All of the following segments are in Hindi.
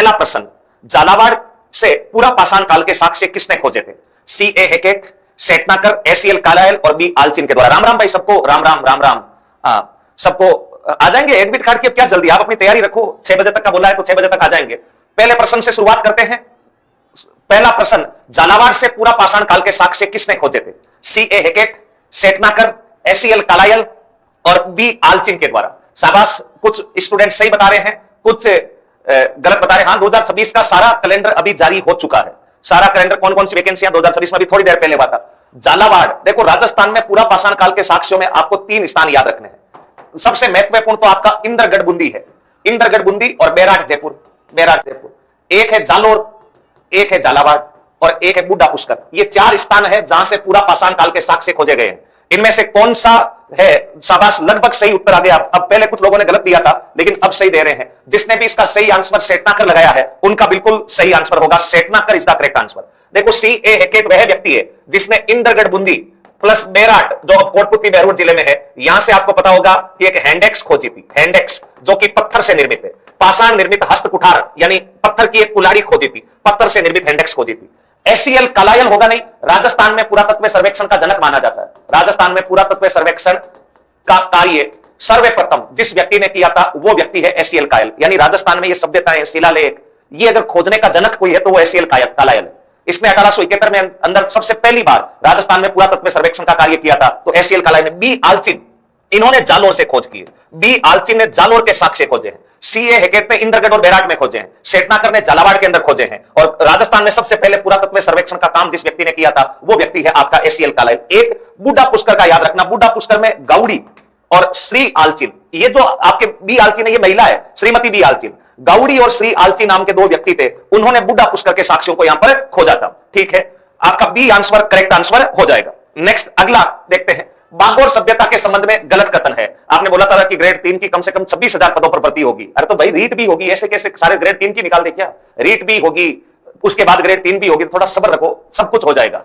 पहला प्रश्न, झालावाड़ से पूरा पाषाण काल के साक्ष्य किसने खोजे थे? सी ए हेकेट, शेटनाकर, एसीएल कालायल और बी आलचिन के द्वारा। राम राम भाई सबको, राम राम राम राम। सबको आ जाएंगे एडमिट कार्ड की, अब क्या जल्दी, आप अपनी तैयारी रखो, 6 बजे तक का बोला है तो 6 बजे तक आ जाएंगे। पहले प्रश्न से शुरुआत करते हैं। पहला प्रश्न, झालावाड़ से पूरा पाषाण काल के साक्ष्य किसने खोजे थे? सी ए हेकेट, शेटनाकर, एसीएल कालायल और बी आलचिन के द्वारा। शाबाश, कुछ स्टूडेंट सही बता रहे हैं, कुछ गलत बता रहे हैं। हाँ, 2026 का सारा कैलेंडर अभी जारी हो चुका है। सारा कैलेंडर कौन कौन सी वैकेंसियां 2026 में, अभी थोड़ी देर पहले हुआ था। झालावाड़, देखो राजस्थान में पूरा पाषाण काल के साक्ष्यों में आपको 3 स्थान याद रखने हैं। सबसे महत्वपूर्ण तो आपका इंद्रगढ़ बूंदी है, इंद्रगढ़ बूंदी और बैराट जयपुर, बैराट जयपुर। एक है जालोर, एक है झालावाड़ और एक है बूढ़ा पुष्कर। ये 4 स्थान है जहां से पूरा पाषाण काल के साक्ष्य खोजे गए हैं। इनमें से कौन सा है? शाबाश, लगभग सही उत्तर आ गया। अब पहले कुछ लोगों ने गलत दिया था लेकिन अब सही दे रहे हैं। जिसने भी इसका सही आंसर शेटनाकर लगाया है उनका बिल्कुल सही आंसर होगा, शेटनाकर इज द करेक्ट आंसर। देखो सी ए हेकेट वह व्यक्ति है जिसने इंद्रगढ़ बूंदी प्लस बैराट, जो कोटपुतली बहरोड जिले में है, यहां से आपको पता होगा कि एक हैंडेक्स खोजी थी, हैंडेक्स जो कि पत्थर से निर्मित है। पाषाण निर्मित हस्त कुठार यानी पत्थर की एक कुल्हाड़ी खोजी थी, पत्थर से निर्मित हैंडेक्स खोजी थी। एसीएल कालायल होगा नहीं, राजस्थान में पुरातत्व सर्वेक्षण का जनक माना जाता है। राजस्थान में पुरातत्व सर्वेक्षण का कार्य सर्वप्रथम जिस व्यक्ति ने किया था वो व्यक्ति है एसीएल कालायल। यानी राजस्थान में ये सभ्यताएं, शिलालेख, ये अगर खोजने का जनक कोई है तो वो एसीएल कालायल है। इसने 1871 में अंदर सबसे पहली बार राजस्थान में पुरातत्व सर्वेक्षण का कार्य किया था, तो एसीएल कालायल ने। बी आलचिन, इन्होंने जालोर से खोज की है। बी आलचिन ने जालोर के साक्ष्य खोजे हैं। सी ए हेकेट ने इंद्रगढ़ और बैराट में खोजे हैं। शेटनाकर ने झालावाड़ के अंदर खोजे हैं। और राजस्थान में सबसे पहले पुरातत्व सर्वेक्षण का काम जिस व्यक्ति ने किया था वो व्यक्ति है आपका एसीएल कालायल। एक बूढ़ा पुष्कर का याद रखना, बूढ़ा पुष्कर में गौड़ी और श्री आलचिन, ये जो आपके बी आलचिन है ये महिला है, श्रीमती बी आलचिन। गौड़ी और श्री आलचिन नाम के 2 व्यक्ति थे, उन्होंने बूढ़ा पुष्कर के साक्ष्यों को यहां पर खोजा था। ठीक है, आपका बी आंसर करेक्ट आंसर हो जाएगा। नेक्स्ट अगला देखते हैं, बागोर सभ्यता के संबंध में गलत कथन है। आपने बोला था कि ग्रेड 3 की कम से कम 26,000 पदों पर भर्ती होगी। अरे तो भाई रीट भी होगी, ऐसे कैसे सारे ग्रेड 3 की निकाल दे क्या? रीट भी होगी, उसके बाद ग्रेड 3 भी होगी, थोड़ा सब्र रखो, सब कुछ हो जाएगा।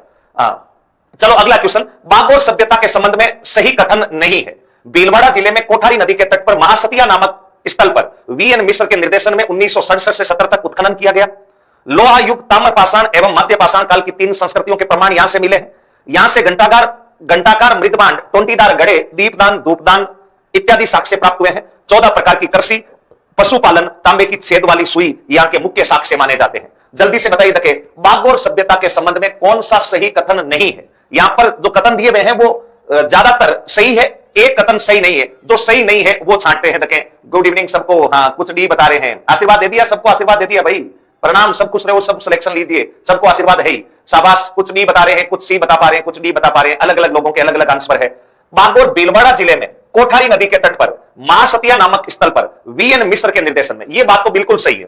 चलो अगला क्वेश्चन, बागोर सभ्यता के संबंध में सही कथन नहीं है। भीलवाड़ा जिले में कोठारी नदी के तट पर महासतिया नामक स्थल पर वीएन मिश्र के निर्देशन में 1967 से 70 तक उत्खनन किया गया। लोहा युग, ताम्र पाषाण एवं मध्य पाषाण काल की 3 संस्कृतियों के प्रमाण यहां से मिले हैं। यहां से घंटाकार मृदबांड, टोंटीदार गड़े, दीपदान, धूपदान इत्यादि साक्ष्य प्राप्त हुए हैं। 14 प्रकार की कृषि, पशुपालन, तांबे की छेद वाली सुई यहां के मुख्य साक्ष्य माने जाते हैं। जल्दी से बताइए देखें, बागोर सभ्यता के संबंध में कौन सा सही कथन नहीं है? यहां पर जो कथन दिए हुए हैं वो ज्यादातर सही है, एक कथन सही नहीं है। जो सही नहीं है वो छांटते हैं। देखें, गुड इवनिंग सबको। हाँ, कुछ डी बता रहे हैं, आशीर्वाद दे दिया सबको, आशीर्वाद दे दिया भाई, प्रणाम, सब कुछ रहो, सब सिलेक्शन लीजिए, सबको आशीर्वाद है ही। शाबाश, कुछ बी बता रहे हैं, कुछ सी बता पा रहे हैं, कुछ डी बता पा रहे हैं, अलग अलग लोगों के अलग अलग आंसर है। बागोर भीलवाड़ा जिले में कोठारी नदी के तट पर महासतिया नामक स्थल पर वीएन मिश्र के निर्देशन में, यह बात तो बिल्कुल सही है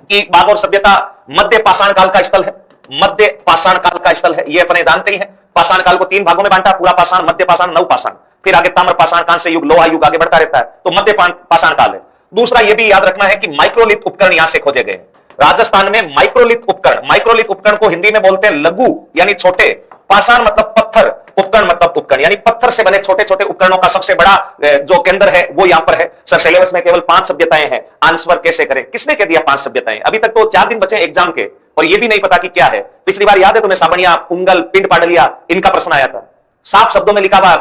कि बागोर सभ्यता मध्य पाषाण काल का स्थल है, मध्य पाषाण काल का स्थल है। यह अपने जानते ही हैं। पाषाण काल को 3 भागों में बांटा, पूरा पाषाण, मध्य पाषाण, नव पाषाण, फिर आगे ताम्र पाषाण, कांस्य युग, लोहा युग आगे बढ़ता रहता है, तो मध्य पाषाण काल है। दूसरा यह भी याद रखना है कि माइक्रोलिथ उपकरण यहां से खोजे गए हैं। राजस्थान में माइक्रोलिथ उपकरण को हिंदी में बोलते हैं लघु यानी छोटे, पाषाण मतलब पत्थर, उपकरण मतलब उपकरण यानी पत्थर से बने छोटे छोटे उपकरणों का सबसे बड़ा जो केंद्र है वो यहां पर है। सर सिलेबस में केवल 5 सभ्यताएं हैं, आंसर कैसे करें? किसने कह दिया 5 सभ्यताएं? अभी तक तो 4 दिन बचे एग्जाम के और ये भी नहीं पता कि क्या है। पिछली बार याद है तुम्हें, साबणिया, पुंगल, पिंड पाडलिया, इनका प्रश्न आया था। साफ शब्दों में लिखा हुआ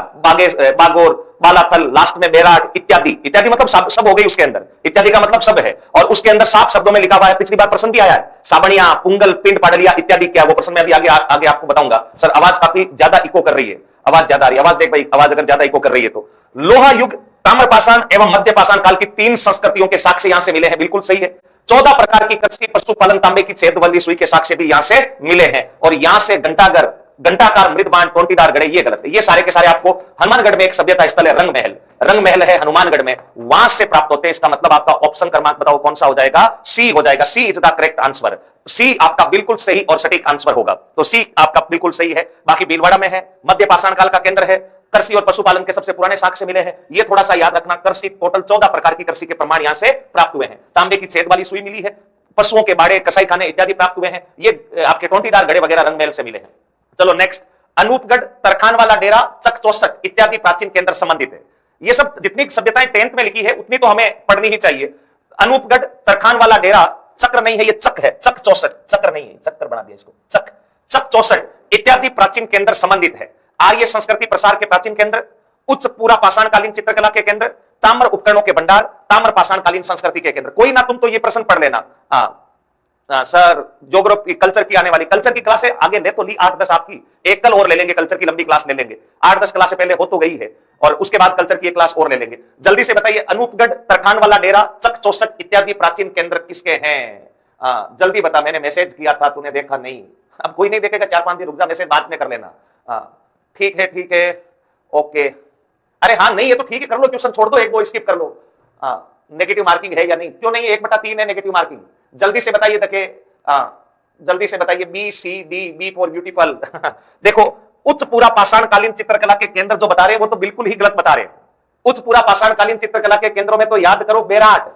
बागोर, बालाथल, लास्ट में बैराट इत्यादि। इत्यादि मतलब सब हो गई उसके अंदर, इत्यादि का मतलब सब है और उसके अंदर साफ शब्दों में लिखा हुआ है। पिछली बार प्रश्न भी आया है, साबणिया, पुंगल, पिंड पाडलिया इत्यादि क्या, वो प्रश्न में अभी आगे आपको बताऊंगा। सर आवाज काफी ज्यादा इको कर रही है, आवाज ज्यादा आ रही है, आवाज देख भाई, आवाज अगर ज्यादा इको कर रही है तो। लोहा युग, ताम्र पाषाण एवं मध्य पाषाण काल की 3 संस्कृतियों के साक्ष्य यहां से मिले हैं, बिल्कुल सही है। 14 प्रकार की कृषि, पशुपालन, तांबे की छेद वाली सुई के साक्ष्य भी यहां से मिले हैं और यहां से घंटाकार मृदबांड, टोंटीदार गड़े, ये गलत है। ये सारे के सारे आपको हनुमानगढ़ में एक सभ्यता स्थल है, रंग महल है हनुमानगढ़ में, वहां से प्राप्त होते हैं। इसका मतलब आपका ऑप्शन क्रमांक बताओ कौन सा हो जाएगा? सी हो जाएगा। सी इज द करेक्ट आंसर। सी आपका बिल्कुल सही और सटीक आंसर होगा, तो सी आपका बिल्कुल सही है। बाकी भीलवाड़ा में है, मध्य पाषाण काल का केंद्र है, कृषि और पशुपालन के सबसे पुराने साक्ष्य मिले हैं। ये थोड़ा सा याद रखना, कृषि टोटल 14 प्रकार की कृषि के प्रमाण यहां से प्राप्त हुए हैं। तांबे की छेद वाली सुई मिली है, पशुओं के बाड़े, कसाई खाने इत्यादि प्राप्त हुए हैं। ये आपके टोंटीदार गड़े वगैरह रंग महल से मिले हैं। चलो नेक्स्ट, अनूपगढ़, तरखान वाला डेरा, चक चौसठ इत्यादि प्राचीन केंद्र संबंधित है। ये सब जितनी सभ्यताएं 10th में लिखी है उतनी तो हमें पढ़नी ही चाहिए। अनूपगढ़, तरखान वाला डेरा, चक्र नहीं है, ये चक है, चक 64, चक्र नहीं है, चक्कर बना दिया इसको, चक, चक 64 इत्यादि प्राचीन केंद्र संबंधित है। आर्य संस्कृति प्रसार के प्राचीन केंद्र, उच्च पूरा पाषाणकालीन चित्रकला के केंद्र, ताम्र उपकरणों के भंडार, ताम्र पाषाणकालीन संस्कृति के केंद्र। कोई ना, तुम तो ये प्रश्न पढ़ लेना। सर ज्योग्राफी कल्चर की आने वाली कल्चर की क्लास है, आगे ले तो ली 8-10 आपकी, एक कल और ले लेंगे, कल्चर की लंबी क्लास ले लेंगे, 8-10 क्लास पहले हो तो गई है, और उसके बाद कल्चर की एक क्लास और ले लेंगे। जल्दी से बताइए, अनूपगढ़, तरखान वाला डेरा, चक 64 इत्यादि प्राचीन केंद्र किसके हैं? जल्दी बता, मैंने मैसेज किया था, तूने देखा नहीं, अब कोई नहीं देखेगा, 4-5 दिन रुक जा, मैसेज बाद में कर लेना। ठीक है, ठीक है, ओके। अरे हाँ, नहीं है तो ठीक है, कर लो, ट्यूशन छोड़ दो, 1-2 स्किप कर लो। नेगेटिव मार्किंग है या नहीं? क्यों नहीं है? 1/3 है नेगेटिव मार्किंग। जल्दी से बताइए देखे, जल्दी से बताइए, B C D, B for beautiful. देखो, उच्च पूरा पाषाणकालीन चित्रकला के केंद्र जो बता रहे हैं वो तो बिल्कुल ही गलत बता रहे हैं। उच्च पूरा पाषाणकालीन चित्रकला के केंद्रों में तो याद करो, बेराट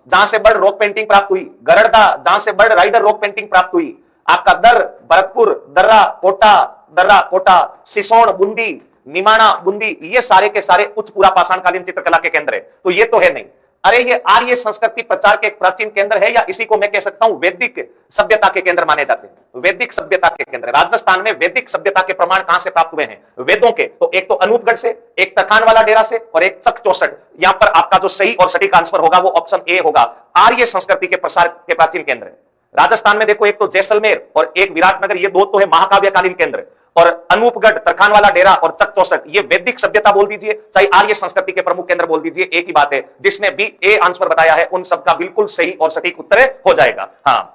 जहां से बर्ड रॉक पेंटिंग प्राप्त हुई, गरड़दा जहां से बर्ड राइडर रॉक पेंटिंग प्राप्त हुई, आपका दर, भरतपुर, दर्रा कोटा, सिसोड़ बूंदी, निमाना बूंदी, ये सारे के सारे उच्च पूरा पाषाणकालीन चित्रकला के केंद्र है। तो ये तो है नहीं। अरे ये आर्य संस्कृति प्रचार के एक प्राचीन केंद्र है, या इसी को मैं कह सकता हूं वैदिक सभ्यता के केंद्र माने जाते हैं। वैदिक सभ्यता के केंद्र राजस्थान में वैदिक सभ्यता के प्रमाण कहां से प्राप्त हुए हैं? वेदों के। तो एक तो अनूपगढ़ से, एक तरखान वाला डेरा से, और एक चक 64। यहां पर आपका जो सही और सटीक आंसर होगा वो ऑप्शन ए होगा। आर्य संस्कृति के प्रसार के प्राचीन केंद्र है राजस्थान में। देखो, एक तो जैसलमेर और एक विराटनगर, ये दो तो है महाकाव्यकालीन केंद्र, और अनूपगढ़, तरखान वाला डेरा और चक 64 ये वैदिक सभ्यता बोल दीजिए, चाहे आर्य संस्कृति के प्रमुख केंद्र बोल दीजिए, एक ही बात है। जिसने भी ए आंसर बताया है उन सबका बिल्कुल सही और सटीक उत्तर हो जाएगा। हाँ,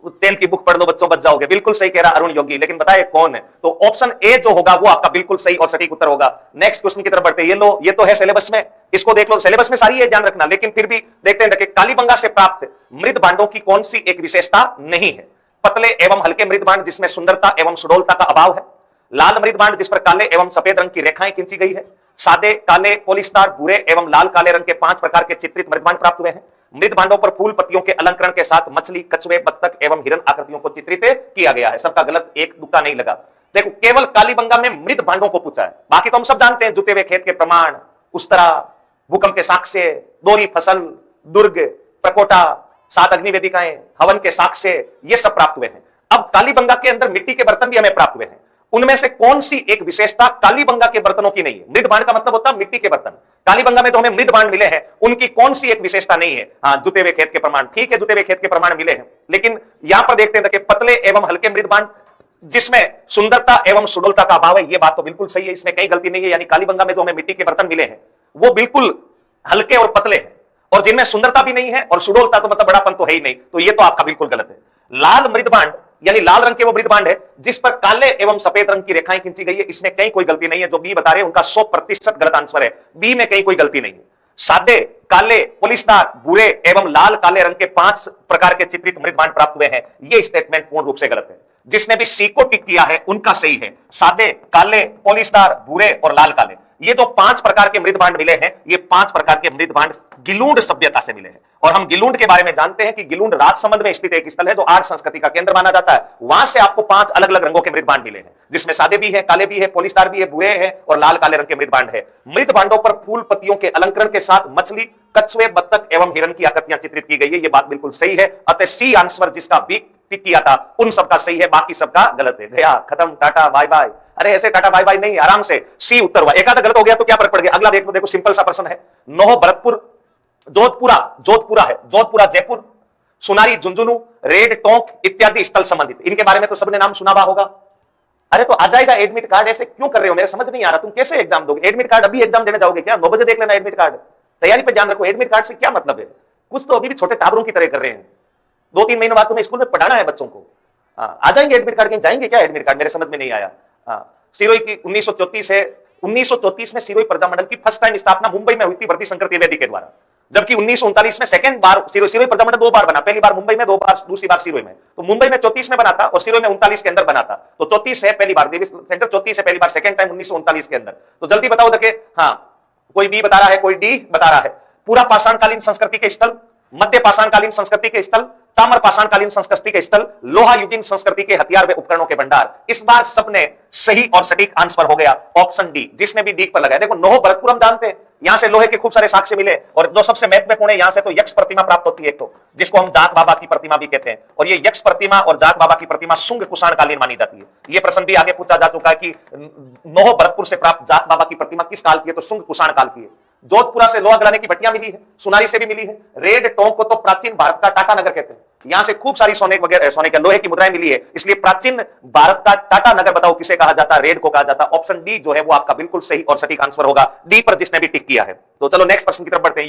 10th की बुक पढ़ लो बच्चों, बच जाओगे। बिल्कुल सही कह रहा अरुण योगी, लेकिन बताए कौन है? तो ऑप्शन ए जो होगा वो आपका बिल्कुल सही और सटीक उत्तर होगा। नेक्स्ट क्वेश्चन की तरफ बढ़ते हैं। ये लो, ये तो है सिलेबस में, इसको देख लो, सिलेबस में सारी है, ध्यान रखना, लेकिन फिर भी देखते हैं। देखिए, कालीबंगा से प्राप्त मृद भांडों की कौन सी एक विशेषता नहीं है? पतले एवं हल्के मृद भांड जिसमें सुंदरता एवं सुडौलता का अभाव है, लाल मृद भांड जिस पर काले एवं सफेद रंग की रेखाएं खींची गई है, सादे, काले, पॉलिस्टार, भूरे एवं लाल काले रंग के 5 प्रकार के चित्रित मृद भांड प्राप्त हुए हैं। मृद भांडों पर फूल पत्तियों के अलंकरण के साथ मछली, कछुए, बत्तख एवं हिरण आकृतियों को चित्रित किया गया है। सबका गलत, एक दुक्का नहीं लगा। देखो, केवल कालीबंगा में मृद भांडों को पूछा है, बाकी तो हम सब जानते हैं, जुते हुए खेत के प्रमाण, उस्तरा, भूकंप के साक्ष्य, दोहरी फसल, दुर्ग, प्रकोटा, 7 अग्नि वेदिकाएं, हवन के साक्ष्य, ये सब प्राप्त हुए हैं। अब कालीबंगा के अंदर मिट्टी के बर्तन भी हमें प्राप्त हुए हैं। उनमें से कौन सी एक विशेषता कालीबंगा के बर्तनों की नहीं है? मृद भांड का मतलब होता है मिट्टी के बर्तन। कालीबंगा में तो हमें मृद भांड मिले हैं, उनकी कौन सी एक विशेषता नहीं है? हाँ, जुते हुए खेत के प्रमाण, ठीक है, जुते हुए खेत के प्रमाण मिले हैं, लेकिन यहां पर देखते हैं पतले एवं हल्के मृद भांड जिसमें सुंदरता एवं सुडौलता का अभाव है, ये बात तो बिल्कुल सही है, इसमें कहीं गलती नहीं है। यानी कालीबंगा में जो हमें मिट्टी के बर्तन मिले हैं वो बिल्कुल हल्के और पतले हैं, और जिनमें सुंदरता भी नहीं है और सुडौलता तो मतलब बड़ापन तो है ही नहीं, तो ये तो आपका बिल्कुल गलत है। लाल मृद भांड यानी लाल रंग के वो मृद भांड है जिस पर काले एवं सफेद रंग की रेखाएं खींची गई है, इसमें कहीं कोई गलती नहीं है। जो बी बता रहे हैं उनका 100% गलत आंसर है, बी में कहीं कोई गलती नहीं है। सादे, काले, पॉलिस्टार, भूरे एवं लाल काले रंग के 5 प्रकार के चित्रित मृद भांड प्राप्त हुए हैं, ये स्टेटमेंट पूर्ण रूप से गलत है। जिसने भी सी को टिक किया है उनका सही है। सादे, काले, पॉलिस्टार, भूरे और लाल काले, ये जो 5 प्रकार के मृद भांड मिले हैं, ये 5 प्रकार के मृद भांड गिलूंड सभ्यता से मिले हैं। और हम गिलूंड के बारे में जानते हैं कि गिलूंड राजसमंद में स्थित एक स्थल है जो आर्य संस्कृति का केंद्र माना जाता है। वहां से आपको 5 अलग अलग रंगों के मृद भांड मिले हैं, जिसमें सादे भी है, काले भी है, पॉलिस्टार भी है, भूरे है और लाल काले रंग के मृद भांड है। मृद भांडों पर फूल पत्तियों के अलंकरण के साथ मछली, कछुए, बत्तख एवं हिरण की आकृतियां चित्रित की गई है, ये बात बिल्कुल सही है। अतः सी आंसर जिसका बी टिक किया था उन सबका सही है, बाकी सबका गलत है। गया, खत्म, टाटा बाय बाय। अरे ऐसे टाटा बाय बाय नहीं, आराम से सी उत्तर हुआ। एक आधा गलत हो गया तो क्या फर्क पड़ गया? अगला देखो, देखो सिंपल सा प्रश्न है। नोह, भरतपुर, जोधपुरा जयपुर, सुनारी, झुंझुनू, रेड टोंक इत्यादि स्थल संबंधित, इनके बारे में तो सबने नाम सुना होगा। अरे तो आ जाएगा एडमिट कार्ड, ऐसे क्यों कर रहे हो? मेरे समझ नहीं आ रहा, तुम कैसे एग्जाम दोगे? एडमिट कार्ड अभी एग्जाम देने जाओगे क्या? 9 बजे देख लेना एडमिट कार्ड। तैयारी पे ध्यान रखो, एडमिट कार्ड से क्या मतलब है? कुछ तो अभी भी छोटे टाबरों की तरह कर रहे हैं। 2-3 महीने बाद तुम्हें स्कूल में पढ़ाना है बच्चों को। आ जाएंगे एडमिट कार्ड, कहीं जाएंगे क्या एडमिट कार्ड? मेरे समझ में नहीं आया। सिरोही की 1934 है, 1934 में सिरोही प्रजामंडल की फर्स्ट टाइम स्थापना मुंबई में हुई थी भरती शंकर त्रिवेदी के द्वारा, जबकि 1939 में सेकंड बार सिरोही प्रजामंडल 2 बार बना, पहली बार मुंबई में, 2 बार, दूसरी बार सिरोही में। तो मुंबई में 34 में बना था और सिरोही में 39 के अंदर बना था। तो 34 है पहली बार, देवी सेंटर 34 है पहली बार, सेकंड टाइम 1939 के अंदर। तो जल्दी बताओ देखिए, हाँ कोई बी बता रहा है, कोई डी बता रहा है। पूरा पाषाणकालीन संस्कृति के स्थल, मध्य पाषाणकालीन संस्कृति के स्थल, ताम्र पाषाणकालीन संस्कृति के स्थल, लोहा युगीन संस्कृति के हथियार व उपकरणों के भंडार। इस बार सबने सही और सटीक आंसर हो गया ऑप्शन डी, जिसने भी डी पर लगाया। देखो, नोह भरतपुर हम जानते हैं, यहां से लोहे के खूब सारे साक्ष्य मिले, और जो सबसे महत्वपूर्ण है, यहां से तो यक्ष प्रतिमा प्राप्त होती है, एक तो जिसको हम जात बाबा की प्रतिमा भी कहते हैं, और ये यक्ष प्रतिमा और जात बाबा की प्रतिमा शुंग कुषाण कालीन मानी जाती है। ये प्रश्न भी आगे पूछा जा चुका है कि नोह भरतपुर से प्राप्त जात बाबा की प्रतिमा किस काल की है, तो शुंग कुषाण काल की है। जोधपुरा से लोहा गलाने की भट्टियां मिली है, सुनारी से भी मिली है। रेड टोंक को तो प्राचीन भारत का टाटा नगर कहते हैं, यहां से खूब सारी सोने वगैरह, सोने के लोहे की मुद्राएं मिली है, इसलिए प्राचीन भारत का टाटा नगर बताओ किसे कहा जाता है, रेड को कहा जाता है। ऑप्शन डी जो है वो आपका बिल्कुल सही और सटीक आंसर होगा, डी पर जिसने भी टिक किया है। तो चलो नेक्स्ट प्रश्न की तरफ बढ़ते हैं।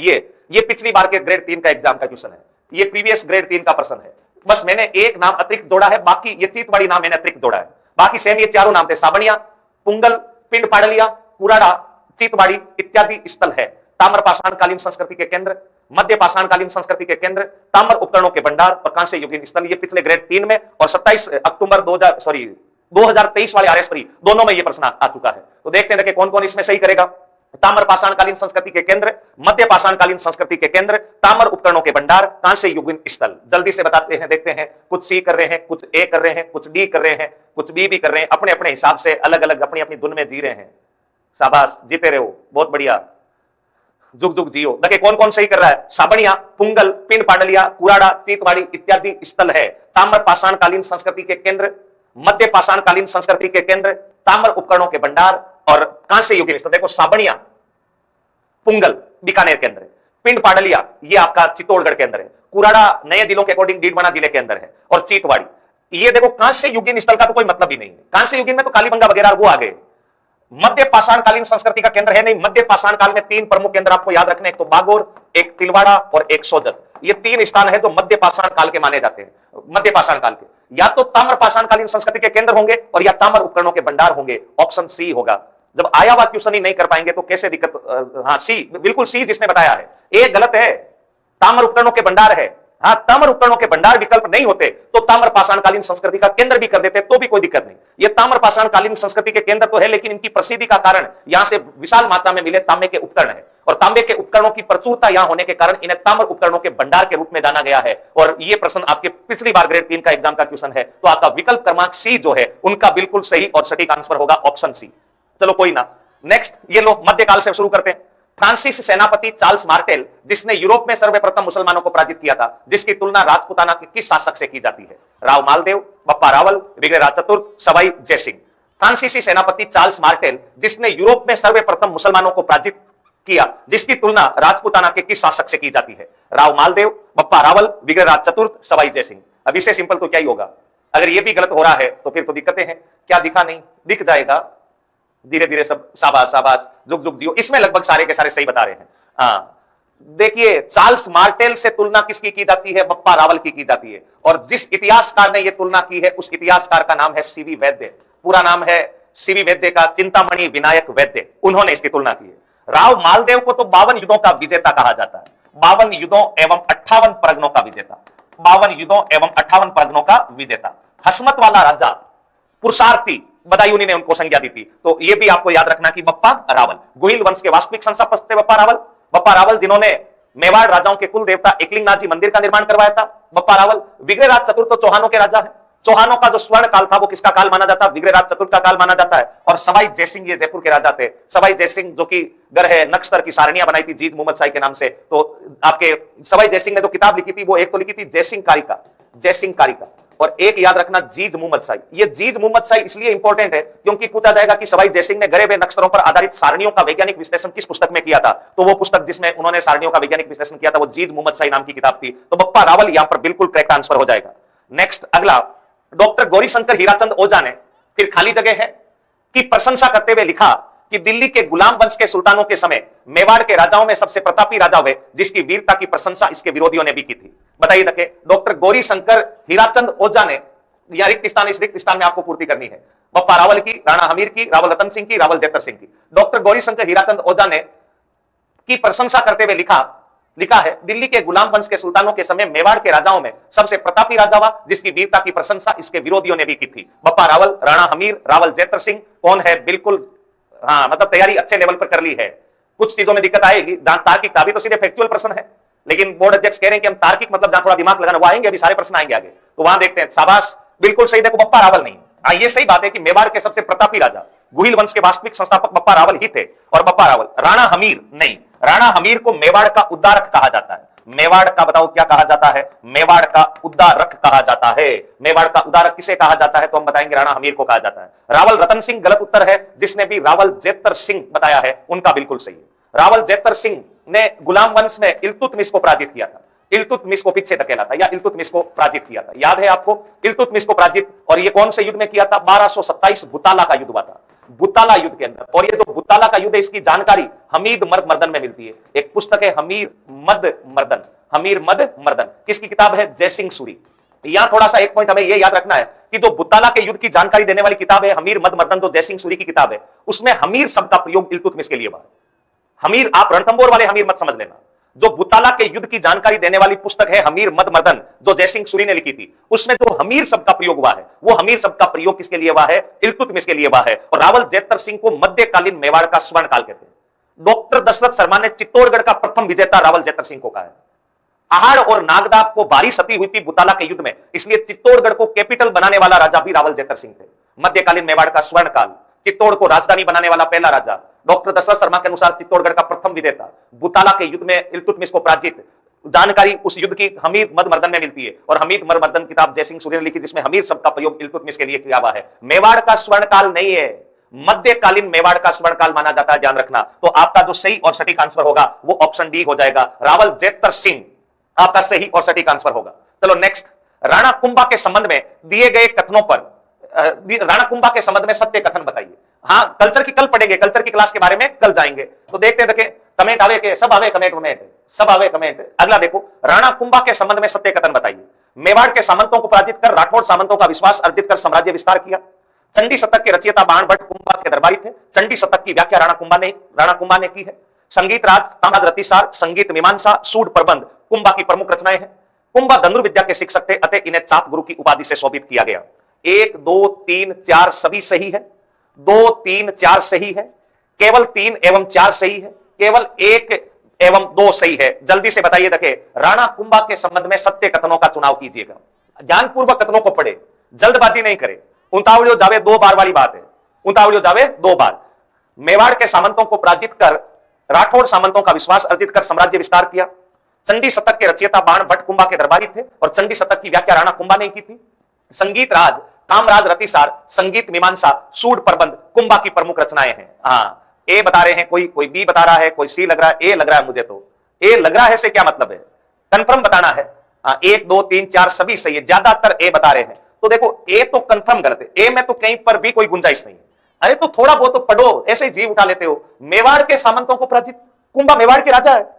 ये पिछली बार के ग्रेड 3 का एग्जाम का क्वेश्चन है, ये प्रीवियस ग्रेड 3 का प्रश्न है, बस मैंने एक नाम अतिरिक्त जोड़ा है, बाकी ये चीतवाड़ी नाम मैंने अतिरिक्त जोड़ा है, बाकी सेम ये चारों नाम थे, साबणिया, पुंगल, पिंड पाडलिया, कुराड़ा, चीतवाड़ी इत्यादि स्थल है ताम्र पाषाणकालीन संस्कृति के केंद्र, मध्य पाषाणकालीन संस्कृति के केंद्र, ताम्र उपकरणों के भंडार और कांस्य युगीन स्थल। ये पिछले ग्रेड 3 में और 27 अक्टूबर 2023 वाले आरएस प्री दोनों में ये प्रश्न आ चुका है। तो देखते हैं कि कौन कौन इसमें सही करेगा। ताम्र पाषाणकालीन संस्कृति के केंद्र, मध्य पाषाणकालीन संस्कृति के केंद्र, ताम्र उपकरणों के भंडार, कांस्य युगीन स्थल। जल्दी से बताते हैं, देखते हैं, कुछ सी कर रहे हैं, कुछ ए कर रहे हैं, कुछ डी कर रहे हैं, कुछ बी भी कर रहे हैं, अपने अपने हिसाब से अलग अलग अपनी अपनी धुन में जी रहे हैं। शाबाश, जीते रहो, बहुत बढ़िया, जुग जुग जियो। देखिए कौन कौन सही कर रहा है। साबणिया, पुंगल, पिंड पाडलिया, कुराड़ा, चीतवाड़ी इत्यादि स्थल है ताम्र पाषाणकालीन संस्कृति के केंद्र, मध्य पाषाणकालीन संस्कृति के केंद्र, ताम्र उपकरणों के भंडार और कांस्य युगीन स्थल। देखो साबणिया, पुंगल बीकानेर के अंदर है, पिंड पाडलिया ये आपका चित्तौड़गढ़ के अंदर है, कुराड़ा नए जिलों के अकॉर्डिंग डीडवाना जिले के अंदर है, और चीतवाड़ी ये देखो कांस्य युगीन स्थल का तो कोई मतलब ही नहीं है, कांस्य युगीन में तो कालीबंगा वगैरह वो आ गए। मध्य पाषाणकालीन संस्कृति का केंद्र है नहीं। मध्य पाषाण काल में 3 प्रमुख केंद्र आपको याद रखने, एक तो बागोर, एक तिलवाड़ा और एक सोजत। ये 3 स्थान है जो मध्य पाषाण काल के माने जाते हैं। मध्य पाषाण काल के या तो ताम्र पाषाणकालीन संस्कृति के केंद्र होंगे और या ताम्र उपकरणों के भंडार होंगे। ऑप्शन सी होगा। जब आया हुआ क्वेश्चन ही नहीं कर पाएंगे तो कैसे दिक्कत। हाँ सी, बिल्कुल सी जिसने बताया है, ए गलत है, ताम्र उपकरणों के भंडार है। हाँ, ताम्र उपकरणों के भंडार विकल्प नहीं होते तो ताम्र पाषाणकालीन संस्कृति का केंद्र भी कर देते तो भी कोई दिक्कत नहीं। ये ताम्र पाषाणकालीन संस्कृति के केंद्र तो है, लेकिन इनकी प्रसिद्धि का कारण यहां से विशाल मात्रा में मिले तांबे के उपकरण है, और तांबे के उपकरणों की प्रचुरता यहां होने के कारण इन्हें ताम्र उपकरणों के भंडार के रूप में जाना गया है। और ये प्रश्न आपके पिछली बार ग्रेड 3 का एग्जाम का क्वेश्चन है, तो आपका विकल्प क्रमांक सी जो है उनका बिल्कुल सही और सटीक आंसर होगा ऑप्शन सी। चलो कोई ना, नेक्स्ट ये लोग मध्यकाल से शुरू करते हैं। फ्रांसीसी सेनापति चार्ल्स मार्टेल, जिसने यूरोप में सर्वप्रथम मुसलमानों को पराजित किया था, जिसकी तुलना राजपुताना के किस शासक से की जाती है? राव मालदेव, बप्पा रावल, विग्रहराज चतुर्थ, सवाई जयसिंह। फ्रांसीसी सेनापति चार्ल्स मार्टेल, जिसने यूरोप में सर्वप्रथम मुसलमानों को पराजित किया, जिसकी तुलना राजपुताना के किस शासक से की जाती है? राव मालदेव, बप्पा रावल, विग्रहराज चतुर्थ, सवाई जयसिंह। अब इससे सिंपल तो क्या ही होगा, अगर ये भी गलत हो रहा है तो फिर तो दिक्कतें हैं। क्या दिखा नहीं, दिख जाएगा धीरे धीरे सब। शाबाश शाबाश, जुग जुग जियो। इसमें लगभग सारे के सारे सही बता रहे हैं। हाँ देखिए, चार्ल्स मार्टेल से तुलना किसकी की जाती है? बप्पा रावल की जाती है। और जिस इतिहासकार ने यह तुलना की है उस इतिहासकार का नाम है सीवी वैद्य। पूरा नाम है सीवी वैद्य का चिंतामणि विनायक वैद्य, उन्होंने इसकी तुलना की है। राव मालदेव को तो 52 युद्धों का विजेता कहा जाता है, 52 युद्धों एवं 58 परगनों का विजेता, 52 युद्धों एवं 58 परगनों का विजेता। हसमत वाला राजा पुरुषार्थी बदायूनी ने उनको संज्ञा दी थी। तो यह भी आपको याद रखना कि बप्पा रावल गुहिल वंश के वास्तविक संस्थापक थे बप्पा रावल। बप्पा रावल जिन्होंने मेवाड़ राजाओं के कुल देवता एकलिंगनाथ जी मंदिर का निर्माण करवाया था, बप्पा रावल। विग्रहराज चतुर्थ तो चौहानों के राजा है। चौहानों का जो स्वर्ण काल था वो किसका काल माना जाता है? विग्रहराज चतुर्थ का काल माना जाता है। और सवाई जयसिंह ये जयपुर के राजा थे। सवाई जयसिंह जो कि घर है नक्शर की सारणियां बनाई थी जीत मोहम्मद शाही के नाम से। तो आपके सवाई जयसिंह ने जो किताब लिखी थी वो एक तो लिखी थी जयसिंह कारिका, जयसिंह कारिका, और एक याद रखना जीज मोहम्मद शाही। ये जीज मोहम्मद शाही इसलिए इंपॉर्टेंट है क्योंकि पूछा जाएगा कि सवाई जयसिंह ने गरे हुए नक्शरों पर आधारित सारणियों का वैज्ञानिक विश्लेषण किस पुस्तक में किया था? तो वो पुस्तक जिसमें उन्होंने सारणियों का वैज्ञानिक विश्लेषण किया था वो जीज मोहम्मद शाही नाम की किताब थी। तो बप्पा रावल यहां पर बिल्कुल करेक्ट आंसर हो जाएगा। नेक्स्ट अगला, डॉक्टर गौरीशंकर हीराचंद ओझा ने, फिर खाली जगह है, की प्रशंसा करते हुए लिखा कि दिल्ली के गुलाम वंश के सुल्तानों के समय मेवाड़ के राजाओं में सबसे प्रतापी राजा हुए जिसकी वीरता की प्रशंसा इसके विरोधियों ने भी की थी। बताइए तक डॉक्टर गौरीशंकर हीराचंद ओझा ने, या रिक्त स्थान, इस रिक्त स्थान में आपको पूर्ति करनी है। बप्पा रावल की, राणा हमीर की, रावल रतन सिंह की, रावल जैतर सिंह की। डॉक्टर गौरीशंकर हीराचंद ओझा ने की प्रशंसा करते हुए लिखा है दिल्ली के गुलाम वंश के सुल्तानों के समय मेवाड़ के राजाओं में सबसे प्रतापी राजा हुआ जिसकी वीरता की प्रशंसा इसके विरोधियों ने भी की थी। बप्पा रावल, राणा हमीर, रावल जैतर सिंह कौन है? बिल्कुल हाँ, मतलब तैयारी अच्छे लेवल पर कर ली है। कुछ चीजों में दिक्कत आएगी, तार्किक का भी तो सीधे फैक्चुअल प्रश्न है, लेकिन बोर्ड अध्यक्ष कह रहे हैं कि हम तार्किक मतलब जहां थोड़ा दिमाग लगाना वो आएंगे, अभी सारे प्रश्न आएंगे आगे, तो वहां देखते हैं। शाबाश, बिल्कुल सही। देखो बप्पा रावल नहीं, हाँ ये सही बात है कि मेवाड़ के सबसे प्रतापी राजा, गुहिल वंश के वास्तविक संस्थापक बप्पा रावल ही थे और बप्पा रावल। राणा हमीर नहीं, राणा हमीर को मेवाड़ का उद्धारक कहा जाता है। मेवाड़ का बताओ क्या कहा जाता है? मेवाड़ का उद्धारक कहा जाता है। मेवाड़ का उद्धारक किसे कहा जाता है? तो हम बताएंगे राणा हमीर को कहा जाता है। रावल रतन सिंह गलत उत्तर है। जिसने भी रावल जेतर सिंह बताया है उनका बिल्कुल सही है। रावल जेतर सिंह ने गुलाम वंश में इल्तुतमिश को पराजित किया था। इल्तुतमिश को पीछे धकेला था या इल्तुतमिश को पराजित किया था, याद है आपको? इल्तुतमिश को पराजित, और ये कौन से युद्ध में किया था? 1227 बुताला का युद्ध हुआ था, बुताला युद्ध के अंदर। और ये जो बुताला का युद्ध है इसकी जानकारी हमीद मर्द मर्दन में मिलती है। एक पुस्तक है हमीर मद मर्दन, हमीर मद मर्दन, किसकी किताब है? जयसिंह सूरी। यहां थोड़ा सा एक पॉइंट हमें यह याद रखना है कि जो बुताला के युद्ध की जानकारी देने वाली किताब है हमीर मद मर्दन, जो जयसिंह सूरी की किताब है, उसमें हमीर शब्द का प्रयोग इल्तुतमिश के लिए हुआ है। हमीर, आप रणथंबोर वाले हमीर मत समझ लेना। जो बुताला के युद्ध की जानकारी देने वाली पुस्तक है हमीर मद मर्दन, जो जयसिंह सूरी ने लिखी थी, उसमें जो हमीर शब्द का प्रयोग हुआ है वो हमीर शब्द का प्रयोग किसके लिए हुआ है? इल्तुतमिश के लिए हुआ है। और रावल जेतर सिंह को मध्यकालीन मेवाड़ का स्वर्ण काल कहते हैं। डॉक्टर दशरथ शर्मा ने चित्तौड़गढ़ का प्रथम विजेता रावल जेतर सिंह को कहा है। आहड़ और नागदा को भारी क्षति हुई थी बुताला के युद्ध में, इसलिए चित्तौड़गढ़ को कैपिटल बनाने वाला राजा भी रावल जेतर सिंह थे। मध्यकालीन मेवाड़ का स्वर्ण काल, चित्तौड़ को राजधानी बनाने वाला पहला राजा, डॉक्टर दशरथ शर्मा के अनुसार चित्तौड़गढ़ का प्रथम विजेता, बुताला के युद्ध में इल्तुतमिश को पराजित। जानकारी उस युद्ध की हमीद मद मर्दन में मिलती है और हमीद मद मर्दन किताब जयसिंह सूरी ने लिखी जिसमें हमीर शब्द का प्रयोग इल्तुतमिश के लिए किया हुआ है। मेवाड़ का स्वर्ण काल नहीं है, मध्यकालीन मेवाड़ का स्वर्ण काल माना जाता है, ध्यान रखना। तो आपका जो सही और सटीक आंसर होगा वो ऑप्शन डी हो जाएगा, रावल जेतर सिंह आपका सही और सटीक आंसर होगा। चलो नेक्स्ट, राणा कुंभा के संबंध में दिए गए कथनों पर राणा कुंभा के संबंध में सत्य कथन बताइए। हाँ, कल्चर की कल पढ़ेंगे, कल्चर की क्लास के बारे में कल जाएंगे। तो देखते हैं, देखें कमेंट आवे के सब आवे, कमेंट सब आवे कमेंट। अगला देखो, राणा कुंभा के संबंध में सत्य कथन बताइए। मेवाड़ के सामंतों को पराजित कर राठौड़ सामंतों का विश्वास अर्जित कर साम्राज्य विस्तार किया। चंडी शतक के रचयिता बाण भट्ट कुंभा के दरबारी थे। चंडी शतक की व्याख्या राणा कुंभा ने की है। संगीत राज, ताम्रध्वज रतिसार, संगीत मीमांसा, सूड प्रबंध कुंभा की प्रमुख रचनाएं हैं। कुंभा धनुर्विद्या के शिक्षक थे, अतः इन्हें चाप गुरु की उपाधि से शोभित किया गया। 1 2 3 4 सभी सही है, 2 3 4 सही है, केवल 3 एवं 4 सही है, केवल 1 एवं 2 सही है। जल्दी से बताइए, देखें राणा कुंभा के संबंध में सत्य कथनों का चुनाव कीजिएगा। ध्यानपूर्वक कथनों को पढ़े, जल्दबाजी नहीं करे। उतावलियो जावे 2 बार वाली बात है, उतावलियो जावे 2 बार। मेवाड़ के सामंतों को पराजित कर राठौड़ सामंतों का विश्वास अर्जित कर साम्राज्य विस्तार किया। चंडी शतक के रचयिता बाण भट्ट कुंभा के दरबारी थे और चंडी शतक की व्याख्या राणा कुंभा ने की थी। संगीत राज, कामराज रतिसार, संगीत मीमांसा, सूड प्रबंध कुंभा की प्रमुख रचनाएं हैं। हाँ, ए बता रहे हैं, कोई बी बता रहा है, कोई सी लग रहा है, ए लग रहा है मुझे। तो ए लग रहा है से क्या मतलब है? कंफर्म बताना है। 1 2 3 4 सभी सही है, ज्यादातर ए बता रहे हैं। तो देखो ए तो कंफर्म गलत है, ए में तो कहीं पर भी कोई गुंजाइश नहीं है। अरे तो थोड़ा बहुत तो पढ़ो, ऐसे ही जीव उठा लेते हो। मेवाड़ के सामंतों को पराजित, कुंभा मेवाड़ के राजा है।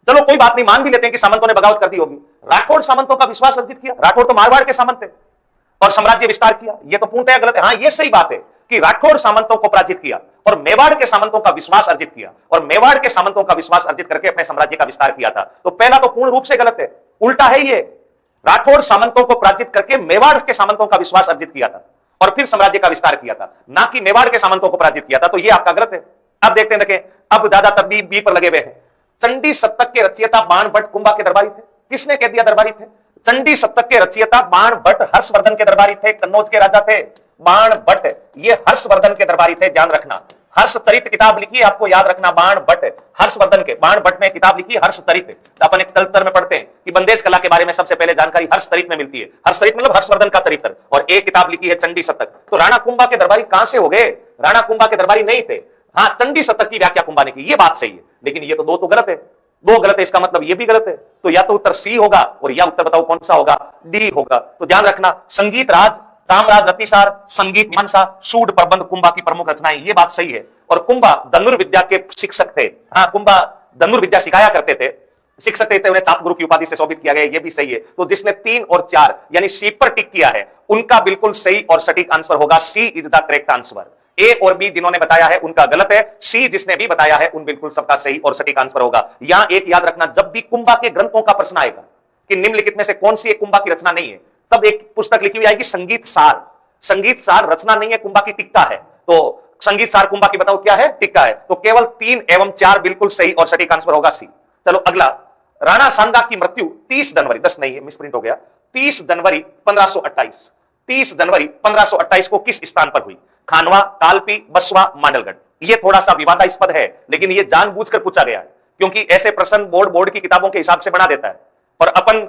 चलो कोई बात नहीं, मान भी लेते हैं कि सामंतों ने बगावत कर दी होगी। राठौड़ सामंतों का विश्वास अर्जित किया, राठौड़ तो मारवाड़ के सामंत थे, और साम्राज्य विस्तार किया। यह तो पूर्णतः गलत है। हाँ, यह सही बात है कि राठौड़ सामंतों को पराजित किया और मेवाड़ के सामंतों का विश्वास अर्जित किया, और मेवाड़ के सामंतों का विश्वास अर्जित करके अपने साम्राज्य का विस्तार किया था। तो पहला तो पूर्ण रूप से गलत है, उल्टा है ये। राठौड़ सामंतों को पराजित करके मेवाड़ के सामंतों का विश्वास अर्जित किया था और फिर साम्राज्य का विस्तार किया था, ना कि मेवाड़ के सामंतों को पराजित किया था। तो ये आपका गलत है। अब देखते हैं, देखें अब ज्यादातर बी पर लगे हुए हैं। चंडी शतक के रचयिता बाण भट्ट कुंभा के दरबारी थे। किसने कह दिया दरबारी थे? चंडी शतक के रचयिता बाण भट्ट हर्षवर्धन के दरबारी थे, कन्नौज के राजा थे। बाण भट्ट ये हर्षवर्धन के दरबारी थे, ध्यान रखना। हर्षचरित किताब लिखी है, आपको याद रखना। बाण भट्ट हर्षवर्धन के, बाण भट्ट ने किताब लिखी है हर्षचरित। अपन एक कल्चर में पढ़ते हैं कि बंदेज कला के बारे में सबसे पहले जानकारी हर्षचरित में मिलती है। हर्षचरित मतलब हर्षवर्धन का चरित्र, और एक किताब लिखी है चंडी शतक। तो राणा कुंभा के दरबारी कहां से हो गए? राणा कुंभा के दरबारी नहीं थे। हाँ, चंडी शतक की व्याख्या कुंभा ने की, ये बात सही है, लेकिन ये तो दो तो गलत है, दो गलत है, इसका मतलब ये भी गलत है। तो या तो उत्तर सी होगा और या उत्तर बताओ कौन सा होगा? डी होगा। तो ध्यान रखना, संगीत राज, कामराज रतिसार, संगीत मीमांसा, सूड प्रबंध कुंभा की प्रमुख रचनाएं, ये बात सही है। और कुंभा धनुर्विद्या के शिक्षक थे। हाँ, कुंभा धनुर्विद्या सिखाया करते थे, शिक्षक थे, उन्हें चाप गुरु की उपाधि से शोभित किया गया, ये भी सही है। तो जिसने 3 और 4 यानी सी पर टिक किया है उनका बिल्कुल सही और सटीक आंसर होगा सी इज द करेक्ट आंसर। ए और बी जिन्होंने बताया है उनका गलत है, सी जिसने भी बताया है उन बिल्कुल सबका सही और सटीक आंसर होगा। यहां एक याद रखना, जब भी कुंभा के ग्रंथों का प्रश्न आएगा कि निम्नलिखित में से कौन सी एक कुंभा की रचना नहीं है, तब एक पुस्तक लिखी हुई आएगी संगीत सार। संगीत सार रचना नहीं है, कुंभा की टिक्का है। तो संगीत सार कुंभा की बताओ क्या है? टिक्का है। तो केवल 3 एवं 4 बिल्कुल सही और सटीक आंसर होगा सी। चलो अगला, राणा सांगा की मृत्यु 30 जनवरी 10 नहीं है, मिसप्रिंट हो गया, 30 जनवरी 1528 को किस स्थान पर हुई? खानवा, कालपी, बसवा, मांडलगढ़। ये थोड़ा सा विवादास्पद है, लेकिन ये जानबूझकर पूछा गया है, क्योंकि ऐसे प्रश्न बोर्ड की किताबों के हिसाब से बना देता है। और अपन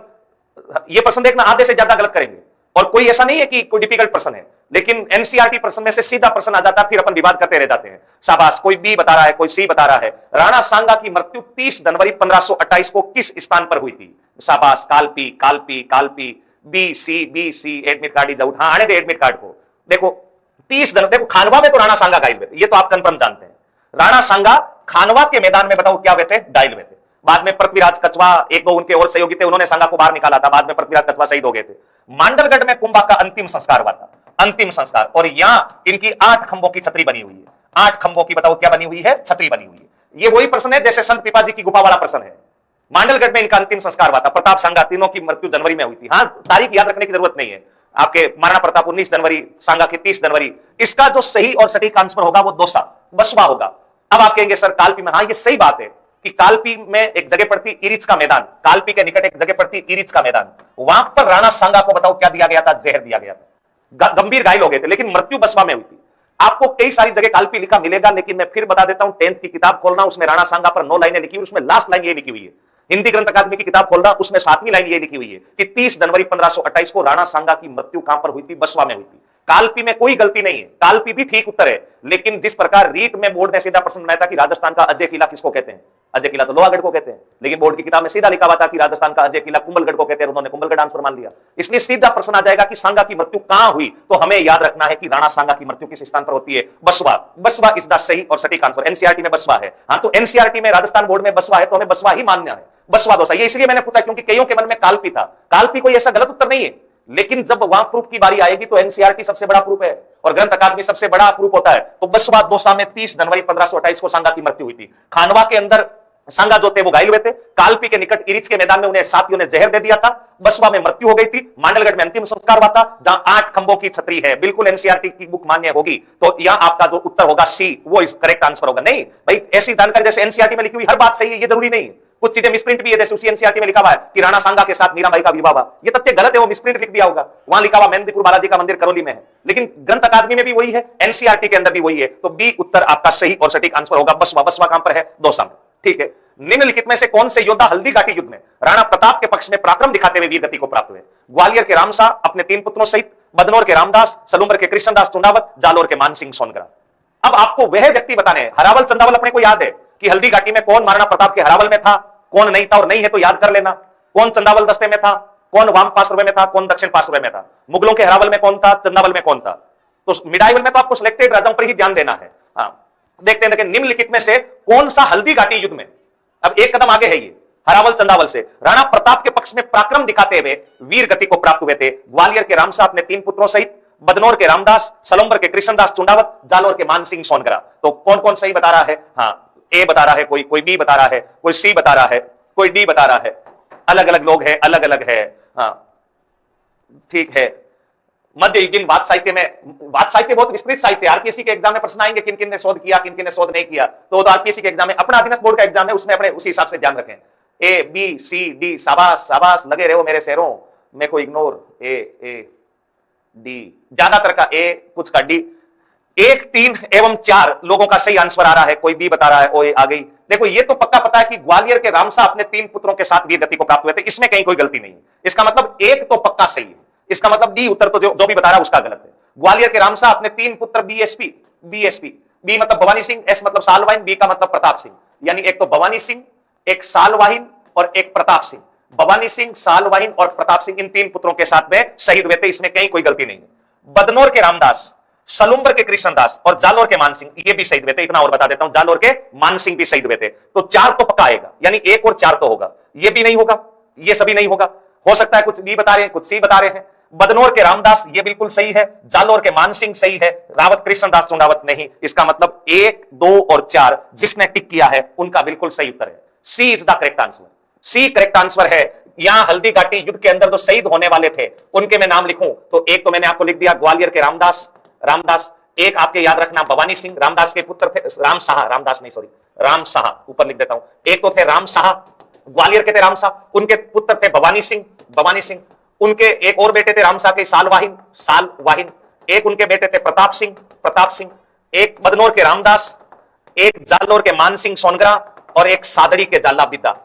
ये प्रश्न देखना आधे से ज्यादा गलत करेंगे, और कोई ऐसा नहीं है कि कोई डिफिकल्ट प्रश्न है, लेकिन एनसीईआरटी प्रश्न में से सीधा प्रश्न आ जाता है, फिर अपन विवाद करते रह जाते हैं। शाबाश, कोई बी बता रहा है, कोई सी बता रहा है। राणा सांगा की मृत्यु 30 जनवरी 1528 को किस स्थान पर हुई थी? शाबाश, Kalpi, Kalpi, Kalpi, B C admit card is out. हाँ, आने दे एडमिट कार्ड को। देखो 30 जनवरी, देखो खानवा में तो राणा सांगा घायल हुए थे, ये तो आप कंफर्म जानते हैं। राणा सांगा खानवा के मैदान में बताओ क्या हुए थे? घायल हुए थे। बाद में पृथ्वीराज कछवा, एक दो उनके और सहयोगी थे, उन्होंने सांगा को बाहर निकाला था। बाद में पृथ्वीराज कछवा शहीद हो गए थे। मांडलगढ़ में कुंभा का अंतिम संस्कार हुआ था, अंतिम संस्कार। और यहां इनकी 8 खंभों की छतरी बनी हुई है। 8 खंभों की बताओ क्या बनी हुई है? छतरी बनी हुई है। ये वही प्रश्न है जैसे संत पिपाजी की गुफा वाला प्रश्न है। मांडलगढ़ में इनका अंतिम संस्कार हुआ था। प्रताप सांगा, तीनों की मृत्यु जनवरी में हुई थी। हाँ, तारीख याद रखने की जरूरत नहीं है। आपके महाराणा प्रताप 19 जनवरी, सांगा की 30 जनवरी। इसका जो सही और सटीक आंसर होगा वो दौसा, बसवा होगा। अब आप कहेंगे सर कालपी में, हाँ ये सही बात है कि कालपी में एक जगह पड़ती इरिच का मैदान, कालपी के निकट एक जगह पड़ती इरिच का मैदान, वहां पर राणा सांगा को बताओ क्या दिया गया था? जहर दिया गया था। गंभीर घायल हो गए थे, लेकिन मृत्यु बसवा में हुई थी। आपको कई सारी जगह कालपी लिखा मिलेगा, लेकिन मैं फिर बता देता हूं, 10th की किताब खोलना, उसमें राणा सांगा पर 9 लाइनें लिखी हुई, उसमें लास्ट लाइन ये लिखी हुई है। हिंदी ग्रंथ अकादमी की किताब खोलना, उसमें 7वीं लाइन ये लिखी हुई है कि 30 जनवरी 1528 को राणा सांगा की मृत्यु कहां पर हुई थी? बसवा में हुई थी। कालपी में कोई गलती नहीं है, कालपी भी ठीक उत्तर है। लेकिन जिस प्रकार रीट में बोर्ड ने सीधा प्रश्न बनाया था कि राजस्थान का अजय किला किसको कहते हैं? अजय किला तो लोहागढ़ को कहते हैं, लेकिन बोर्ड की किताब में सीधा लिखा हुआ था कि राजस्थान का अजय किला कुंभलगढ़ को कहते हैं, उन्होंने कुंभलगढ़ आंसर मान लिया। इसलिए सीधा प्रश्न आ जाएगा कि सांगा की मृत्यु कहां हुई, तो हमें याद रखना है कि राणा सांगा की मृत्यु किस स्थान पर होती है? बसवा। बसवा इज द सही और सटीक आंसर। एनसीईआरटी में बसवा है। हाँ, तो एनसीईआरटी में राजस्थान बोर्ड में बसवा है, तो हमें बसवा ही मानना है। बसवा दौसा, ये इसलिए मैंने पूछा क्योंकि कईयों के मन में कालपी था। कालपी कोई ऐसा गलत उत्तर नहीं है, लेकिन जब वहां प्रूफ की बारी आएगी तो एनसीईआरटी सबसे बड़ा प्रूफ है और ग्रंथ अकादमी सबसे बड़ा प्रूफ होता है। तो बसवा दौसा में 30 जनवरी 1528 को सांगा की मृत्यु हुई थी। खानवा के अंदर सांगा जो थे वो घायल हुए थे। कालपी के निकट इरिच के मैदान में उन्हें साथियों ने जहर दे दिया था। बसवा में मृत्यु हो गई थी। मांडलगढ़ में अंतिम संस्कार हुआ था, जहां 8 खंभों की छतरी है। बिल्कुल एनसीईआरटी की बुक मान्य होगी, तो यहां आपका जो उत्तर होगा सी, वो इस करेक्ट आंसर होगा। नहीं भाई, ऐसी जानकारी जैसे एनसीईआरटी में लिखी हुई हर बात सही है ये जरूरी नहीं है। कुछ चीजें मिसप्रिंट भी है, जैसे उसी एनसीईआरटी में लिखा हुआ है कि राणा सांगा के साथ मीराबाई का विवाह हुआ, ये तथ्य गलत है, वो मिसप्रिंट लिख दिया होगा। वहां लिखा हुआ मेहंदीपुर बालाजी का मंदिर करौली में है, लेकिन ग्रंथ अकादमी में भी वही है, एनसीईआरटी के अंदर भी वही है। तो बी उत्तर आपका सही और सटीक आंसर होगा बसवा। बसवा कहां पर है? दौसा में। ठीक है। निम्नलिखित में से कौन से योद्धा हल्दी घाटी युद्ध में राणा प्रताप के पक्ष में पराक्रम दिखाते हुए वीर गति को प्राप्त हुए? ग्वालियर के रामशाह अपने 3 पुत्रों सहित, बदनौर के रामदास, सलूम्बर के कृष्णदास चुंडावत, जालोर के मानसिंह सोनगरा। अब आपको वह व्यक्ति बताने हैं। हरावल चंदावल अपने को याद है कि हल्दी घाटी में कौन महाराणा प्रताप के हरावल में था, कौन नहीं था, और नहीं है तो याद कर लेना। कौन चंदावल दस्ते में था, कौन वाम पार्श्व में था, कौन दक्षिण पार्श्व में था। मुगलों के हरावल में कौन था, चंदावल में कौन था। तो मिडाइवल में तो आपको सिलेक्टेड राजाओं पर ही ध्यान देना है। हाँ, देखते हैं निम्नलिखित में से कौन सा हल्दी घाटी युद्ध में, अब एक कदम आगे है ये, हरावल चंदावल से राणा प्रताप के पक्ष में पराक्रम दिखाते हुए वीर गति को प्राप्त हुए थे? ग्वालियर के रामशाह अपने 3 पुत्रों सहित, बदनौर के रामदास, सलूम्बर के कृष्णदास चुंडावत, जालोर के मानसिंह सोनगरा। तो कौन कौन सही बता रहा है? हाँ, ए बता रहा है, कोई बी बता रहा है, कोई सी बता रहा है, कोई डी बता रहा है। अलग अलग लोग हैं, अलग अलग है। हाँ ठीक है। मध्ययुगीन वाद साहित्य में, वाद साहित्य बहुत विस्तृत साहित्य, आरपीएससी के एग्जाम में प्रश्न आएंगे किन किन ने शोध किया, किन किन ने शोध नहीं किया। तो आरपीएससी के एग्जाम में, अपना अधीनस्थ बोर्ड का एग्जाम है, उसमें अपने उसी हिसाब से ध्यान रखें। ए बी सी डी, शाबाश शाबाश, लगे रहो मेरे शेरों, मैं को इग्नोर। ए डी, ज्यादातर का ए, कुछ का डी। 1, 3 एवं 4 लोगों का सही आंसर आ रहा है। कोई बी बता रहा है, ओ ए आ गई। देखो ये तो पक्का पता है कि ग्वालियर के रामशाह अपने 3 पुत्रों के साथ वीर गति को प्राप्त हुए थे, इसमें कहीं कोई गलती नहीं है। इसका मतलब एक तो पक्का सही है, इसका मतलब डी उत्तर तो जो भी बता रहा है उसका गलत है। ग्वालियर के रामशाह अपने 3 पुत्र बीएसपी, बी मतलब भवानी सिंह, एस मतलब सालवाहिन, बी का मतलब प्रताप सिंह, यानी एक तो भवानी सिंह, एक सालवाहिन और एक प्रताप सिंह। भवानी सिंह, सालवाहिन और प्रताप सिंह, इन 3 पुत्रों के साथ में शहीद हुए थे, इसमें कहीं कोई गलती नहीं है। बदनौर के रामदास, सलूम्बर के कृष्णदास और जालोर के मानसिंह, ये भी शहीद हुए थे। इतना और बता देता हूं, जालोर के मानसिंह भी शहीद हुए थे। तो 4 तो पक्का आएगा, यानी 1 और 4 तो होगा। ये भी नहीं होगा, ये सभी नहीं होगा। हो सकता है कुछ बी बता रहे हैं, कुछ सी बता रहे हैं। बदनौर के रामदास ये बिल्कुल सही है, जालोर के मानसिंह सही है, रावत कृष्णदास चुंडावत नहीं। इसका मतलब 1, 2 और 4 जिसने टिक किया है उनका बिल्कुल सही उत्तर है। C is the correct answer. C correct answer है। यहां हल्दी घाटी युद्ध के अंदर जो शहीद होने वाले थे उनके मैं नाम लिखूं तो एक तो मैंने आपको लिख दिया ग्वालियर के रामदास। एक आपके याद रखना भवानी सिंह, रामदास के पुत्र थे, रामशाह, ऊपर लिख देता हूं। एक तो थे रामशाह, ग्वालियर के थे रामशाह, उनके पुत्र थे भवानी सिंह। उनके एक और बेटे थे रामशाह के सालवाहिन। एक उनके बेटे थे प्रताप सिंह, एक बदनौर के रामदास, एक जालौर के मान सिंह सोनगरा और एक सादड़ी के जाला बिद्दा।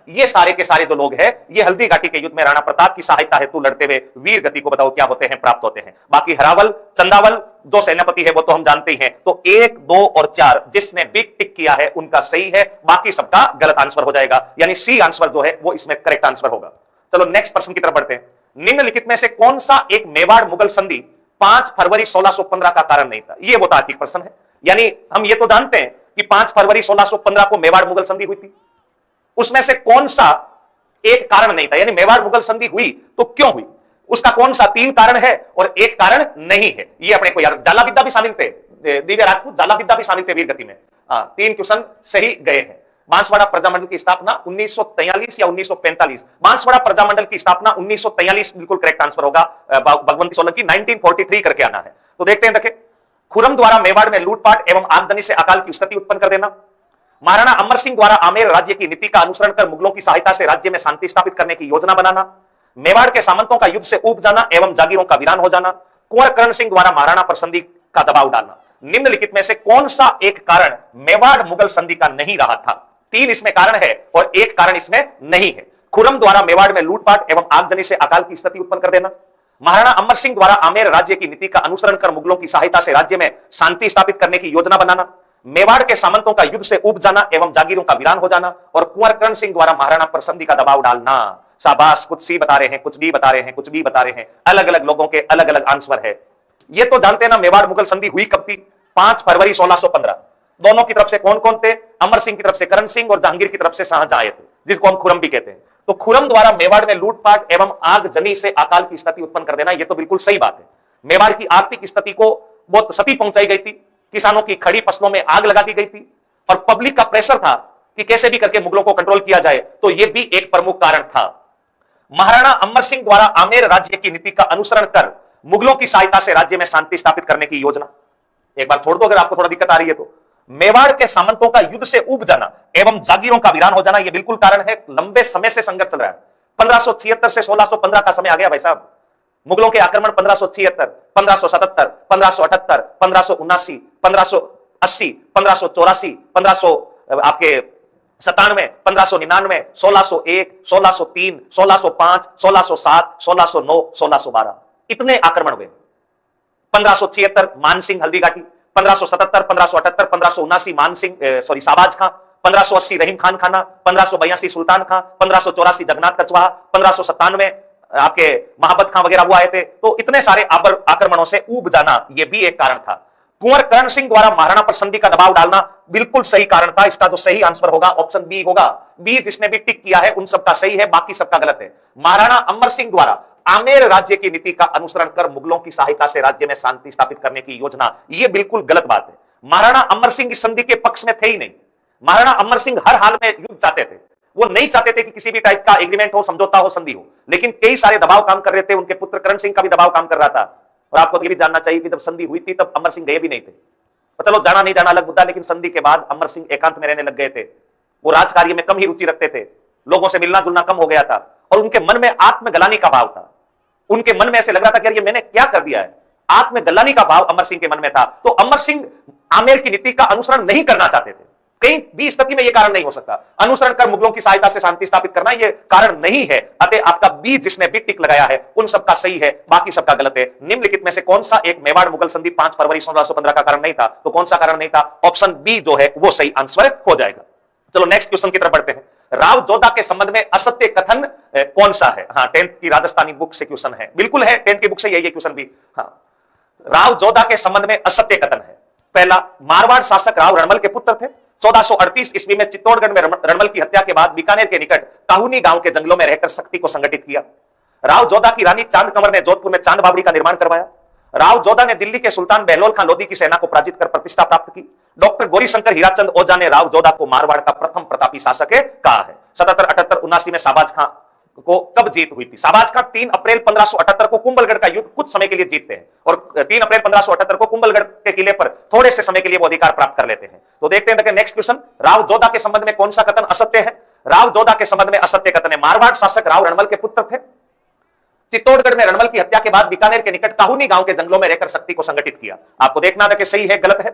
ये सारे के सारे जो लोग हैं, ये हल्दी घाटी के युद्ध में राणा प्रताप की सहायता हेतु लड़ते हुए वीर गति को बताओ क्या होते हैं, प्राप्त होते हैं। बाकी हरावल चंदावल जो सेनापति है वो तो हम जानते ही हैं। तो 1, 2 और 4 जिसने बिग टिक किया है उनका सही है, बाकी सबका गलत आंसर हो जाएगा, यानी सी आंसर जो है वो इसमें करेक्ट आंसर होगा। चलो नेक्स्ट प्रश्न की तरफ बढ़ते हैं। निम्नलिखित में से कौन सा एक मेवाड़ मुगल संधि 5 फरवरी 1615 का कारण नहीं था? ये वो तार्किक प्रश्न है, यानी हम ये तो जानते हैं कि 5 फरवरी 1615 को मेवाड़ मुगल संधि हुई थी, उसमें से कौन सा एक कारण नहीं था, यानी मेवाड़ मुगल संधि हुई तो क्यों हुई, उसका कौन सा 3 कारण है और एक कारण नहीं है, ये अपने को याद। जाला विद्या भी शामिल थे, दिव्य राजपूत जाला विद्या भी शामिल थे वीर गति में। 3 क्वेश्चन सही गए हैं। बांसवाड़ा प्रजामंडल की स्थापना 1943 या 1945, बांसवाड़ा प्रजामंडल की स्थापना 1943 बिल्कुल करेक्ट आंसर होगा। भगवंती सोलंकी 1943 करके आना है। तो देखते हैं, देखें, खुरम द्वारा मेवाड़ में लूटपाट एवं आगजनी से अकाल की स्थिति उत्पन्न कर देना, महाराणा अमर सिंह द्वारा आमेर राज्य की नीति का अनुसरण कर मुगलों की सहायता से राज्य में शांति स्थापित करने की योजना बनाना, मेवाड़ के सामंतों का युद्ध से ऊब जाना एवं जागीरों का वीरान हो जाना, कुंवर करण सिंह द्वारा महाराणा पर संधि का दबाव डालना। निम्नलिखित में से कौन सा एक कारण मेवाड़ मुगल संधि का नहीं रहा था? 3 इसमें कारण है और एक कारण इसमें नहीं है। खुरम द्वारा मेवाड़ में लूटपाट एवं आगजनी से अकाल की स्थिति उत्पन्न कर देना, महाराणा अमर सिंह द्वारा आमेर राज्य की नीति का अनुसरण कर मुगलों की सहायता से राज्य में शांति स्थापित करने की योजना बनाना, मेवाड़ के सामंतों का युद्ध से उब जाना एवं जागीरों का वीरान हो जाना, और कुंवर करण सिंह द्वारा महाराणा पर संधि का दबाव डालना। शाबाश, कुछ सी बता रहे हैं, कुछ बी बता रहे हैं, कुछ बी बता रहे हैं, अलग अलग लोगों के अलग अलग आंसर है। ये तो जानते हैं ना, मेवाड़ मुगल संधि हुई कब थी? 5 फरवरी 1615। दोनों की तरफ से कौन कौन थे? अमर सिंह की तरफ से करण सिंह और जहांगीर की तरफ से शाहजहां आए थे, जिनको हम खुरम भी कहते हैं। तो खुरम द्वारा मेवाड़ में लूटपाट एवं आगजनी से अकाल की स्थिति उत्पन्न कर देना, यह तो बिल्कुल सही बात है। मेवाड़ की आर्थिक स्थिति को बहुत क्षति पहुंचाई गई थी, किसानों की खड़ी फसलों में आग लगा दी गई थी और पब्लिक का प्रेशर था कि कैसे भी करके मुगलों को कंट्रोल किया जाए, तो यह भी एक प्रमुख कारण था। महाराणा अमर सिंह द्वारा आमेर राज्य की नीति का अनुसरण कर मुगलों की सहायता से राज्य में शांति स्थापित करने की योजना। एक बार छोड़ दो, अगर आपको थोड़ा दिक्कत आ रही है तो। मेवाड़ के सामंतों का युद्ध से उब जाना एवं जागीरों का वीरान हो जाना, यह बिल्कुल कारण है। लंबे समय से संघर्ष चल रहा है। 1576 से 1615 का समय आ गया भाई साहब। मुगलों के आक्रमण 1576, 1577, 1578, 1579, 1580, 1584, 1500 आपके 97, 1599, 1601, 1603, 1605, 1607, 1609, 1612, इतने आक्रमण हुए। 1576 मानसिंह हल्दी घाटी, 1577, 1578, 1579 मानसिंह साबाज खां, 1580 रहीम खान खाना, 1582 सुल्तान खां, 1584 जगन्नाथ कछवाहा, 1597 आपके महाबत खां वगैरह वो आए थे। तो इतने सारे आक्रमणों से ऊब जाना, यह भी एक कारण था। कुंवर करण सिंह द्वारा महाराणा पर संधि का दबाव डालना बिल्कुल सही कारण था। इसका जो सही आंसर होगा ऑप्शन बी होगा। बी जिसने भी टिक किया है उन सबका सही है, बाकी सबका गलत है। महाराणा अमर सिंह द्वारा आमेर राज्य की नीति का अनुसरण कर मुगलों की सहायता से राज्य में शांति स्थापित करने की योजना, यह बिल्कुल गलत बात है। महाराणा अमर सिंह इस संधि के पक्ष में थे ही नहीं। महाराणा अमर सिंह हर हाल में युद्ध चाहते थे। वो नहीं चाहते थे कि किसी भी टाइप का एग्रीमेंट हो, समझौता हो, संधि हो, लेकिन कई सारे दबाव काम कर रहे थे। उनके पुत्र करण सिंह का भी दबाव काम कर रहा था। और आपको ये भी जानना चाहिए कि जब संधि हुई थी तब अमर सिंह गए भी नहीं थे। चलो जाना नहीं जाना अलग मुद्दा, लेकिन संधि के बाद अमर सिंह एकांत में रहने लग गए थे। वो राजकार्य में कम ही रुचि रखते थे, लोगों से मिलना जुलना कम हो गया था और उनके मन में आत्मग्लानि का भाव था। उनके मन में ऐसे लग रहा था कि यार ये मैंने क्या कर दिया है। आत्मग्लानि का भाव अमर सिंह के मन में था। तो अमर सिंह आमेर की नीति का अनुसरण नहीं करना चाहते थे। कहीं भी स्थिति में यह कारण नहीं हो सकता। अनुसरण कर मुगलों की सहायता से शांति स्थापित करना यह कारण नहीं है। अतः आपका बी जिसने भी टिक लगाया है उन सबका सही है, बाकी सबका गलत है। निम्नलिखित में से कौन सा एक मेवाड़ मुगल संधि 5 फरवरी 1615 का कारण नहीं था? तो कौन सा कारण नहीं था? ऑप्शन बी जो है वो सही आंसर हो जाएगा। चलो नेक्स्ट क्वेश्चन की तरफ बढ़ते हैं। राव जोधा के संबंध में असत्य कथन कौन सा है? हाँ, 10th की राजस्थानी बुक से क्वेश्चन है, बिल्कुल है 10th की बुक से यही क्वेश्चन भी। हाँ, राव जोधा के संबंध में असत्य कथन है। पहला, मारवाड़ शासक राव रणमल के पुत्र थे। 1438 ईस्वी में चित्तौड़गढ़ में रणमल की हत्या के बाद बीकानेर के निकट काहुनी गांव के जंगलों में रहकर शक्ति को संगठित किया। राव जोधा की रानी चांद कंवर ने जोधपुर में चांद बावड़ी का निर्माण करवाया। राव जोधा ने दिल्ली के सुल्तान बहलोल खान लोधी की सेना को पराजित कर प्रतिष्ठा प्राप्त की। डॉक्टर गौरीशंकर हीराचंद ओझा ने राव जोधा को मारवाड़ का प्रथम प्रतापी शासक कहा है। 77, 78, 79 में शाहबाज खां को कब जीत हुई थी? शाहबाज खां 3 अप्रैल 1578 को कुंभलगढ़ का युद्ध कुछ समय के लिए जीतते हैं और 3 अप्रैल 1578 को कुंभलगढ़ के किले पर थोड़े से समय के लिए वो अधिकार प्राप्त कर लेते हैं। तो देखते हैं नेक्स्ट क्वेश्चन। राव जोधा के संबंध में कौन सा कथन असत्य है? राव जोधा के संबंध में असत्य कथन है, मारवाड़ शासक राव रणमल के पुत्र थे। चित्तौड़गढ़ में रणमल की हत्या के बाद बीकानेर के निकट काहुनी गांव के जंगलों में रहकर शक्ति को संगठित किया। आपको देखना था कि सही है गलत है।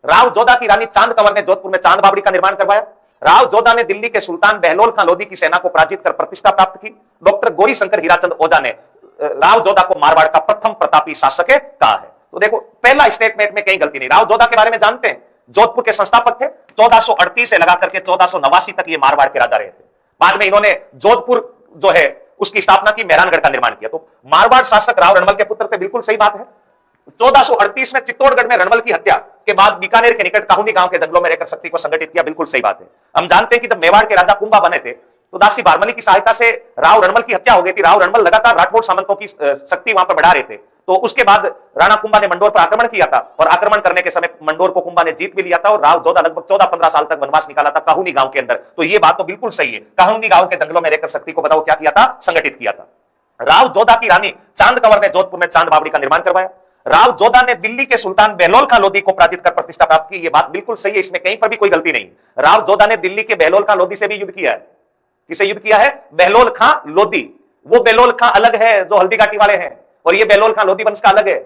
राव जोधा की रानी चांद कंवर ने जोधपुर में चांद बावड़ी का निर्माण करवाया। राव जोधा ने दिल्ली के सुल्तान बहलोल खां लोधी की सेना को पराजित कर प्रतिष्ठा प्राप्त की। डॉक्टर गौरी शंकर हीराचंद ओझा ने राव जोधा को मारवाड़ का प्रथम प्रतापी शासक कहा है। तो देखो पहला स्टेटमेंट में कहीं गलती नहीं। राव जोधा के बारे में जानते हैं, जोधपुर के संस्थापक थे। 1438 से लगाकर के 1489 तक ये मारवाड़ के राजा रहे थे। बाद में इन्होंने जोधपुर जो है उसकी स्थापना की, मेहरानगढ़ का निर्माण किया। तो मारवाड़ शासक राव रणमल के पुत्र थे, बिल्कुल सही बात है। 1438 में चित्तौड़गढ़ में रणमल की हत्या के बाद बीकानेर के निकट काहुनी गांव के जंगलों में रहकर शक्ति को संगठित किया, बिल्कुल सही बात है। हम जानते हैं कि जब मेवाड़ के राजा कुंभा बने थे तो दासी बारमली की सहायता से राव रणमल की हत्या हो गई थी। राव रणमल लगातार राठौड़ सामंतों की शक्ति वहां पर बढ़ा रहे थे। तो उसके बाद राणा कुंभा ने मंडोर पर आक्रमण किया था और आक्रमण करने के समय मंडोर को कुंभा ने जीत भी लिया था और राव जोधा लगभग 14-15 साल तक वनवास निकाला था काहुनी गांव के अंदर। तो ये बात तो बिल्कुल सही है। काहुनी गांव के जंगलों में रहकर शक्ति को बताओ क्या किया था, संगठित किया था। राव जोधा की रानी चांद कंवर ने जोधपुर में चांद बावड़ी का निर्माण करवाया। राव जोधा ने दिल्ली के सुल्तान बहलोल खां लोधी को पराजित कर प्रतिष्ठा प्राप्त की। यह बात बिल्कुल सही है, इसमें कहीं पर भी कोई गलती नहीं। राव जोधा ने दिल्ली के बहलोल खां लोधी से भी युद्ध किया है। किसे युद्ध किया है? बहलोल खां लोधी। वो बहलोल खां अलग है जो हल्दी घाटी वाले हैं, और ये बहलोल खां लोधी वंश का अलग है।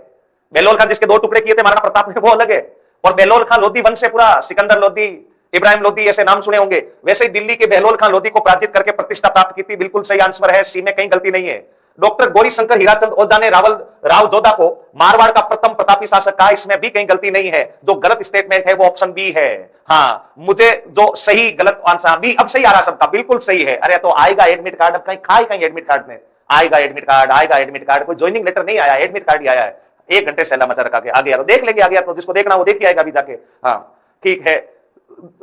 बहलोल खां जिसके 2 टुकड़े किए थे महाराणा प्रताप ने, वो अलग है। और बहलोल खां लोधी वंश से पूरा सिकंदर लोधी, इब्राहिम लोधी ऐसे नाम सुने होंगे। वैसे ही दिल्ली के बहलोल खां लोधी को पराजित करके प्रतिष्ठा प्राप्त की थी। बिल्कुल सही आंसर है, सी में कहीं गलती नहीं है। डॉक्टर गौरी शंकर हीराचंद ओझा ने राव जोधा को मारवाड़ का प्रथम प्रतापी शासक कहा, इसमें भी कहीं गलती नहीं है। जो गलत स्टेटमेंट है वो ऑप्शन बी है। हाँ, मुझे जो सही गलत आंसर बी अब सही आ रहा सबका, बिल्कुल सही है। अरे तो आएगा एडमिट कार्ड, अब कहीं एडमिट कार्ड में आएगा एडमिट कार्ड, आएगा एडमिट कार्ड। कोई ज्वाइनिंग लेटर नहीं आया, एडमिट कार्ड ही आया है। 1 घंटे से मचा रखा के आ गया, देख लेंगे आ गया तो जिसको देखना वो देख के आएगा अभी जाके। हाँ ठीक है।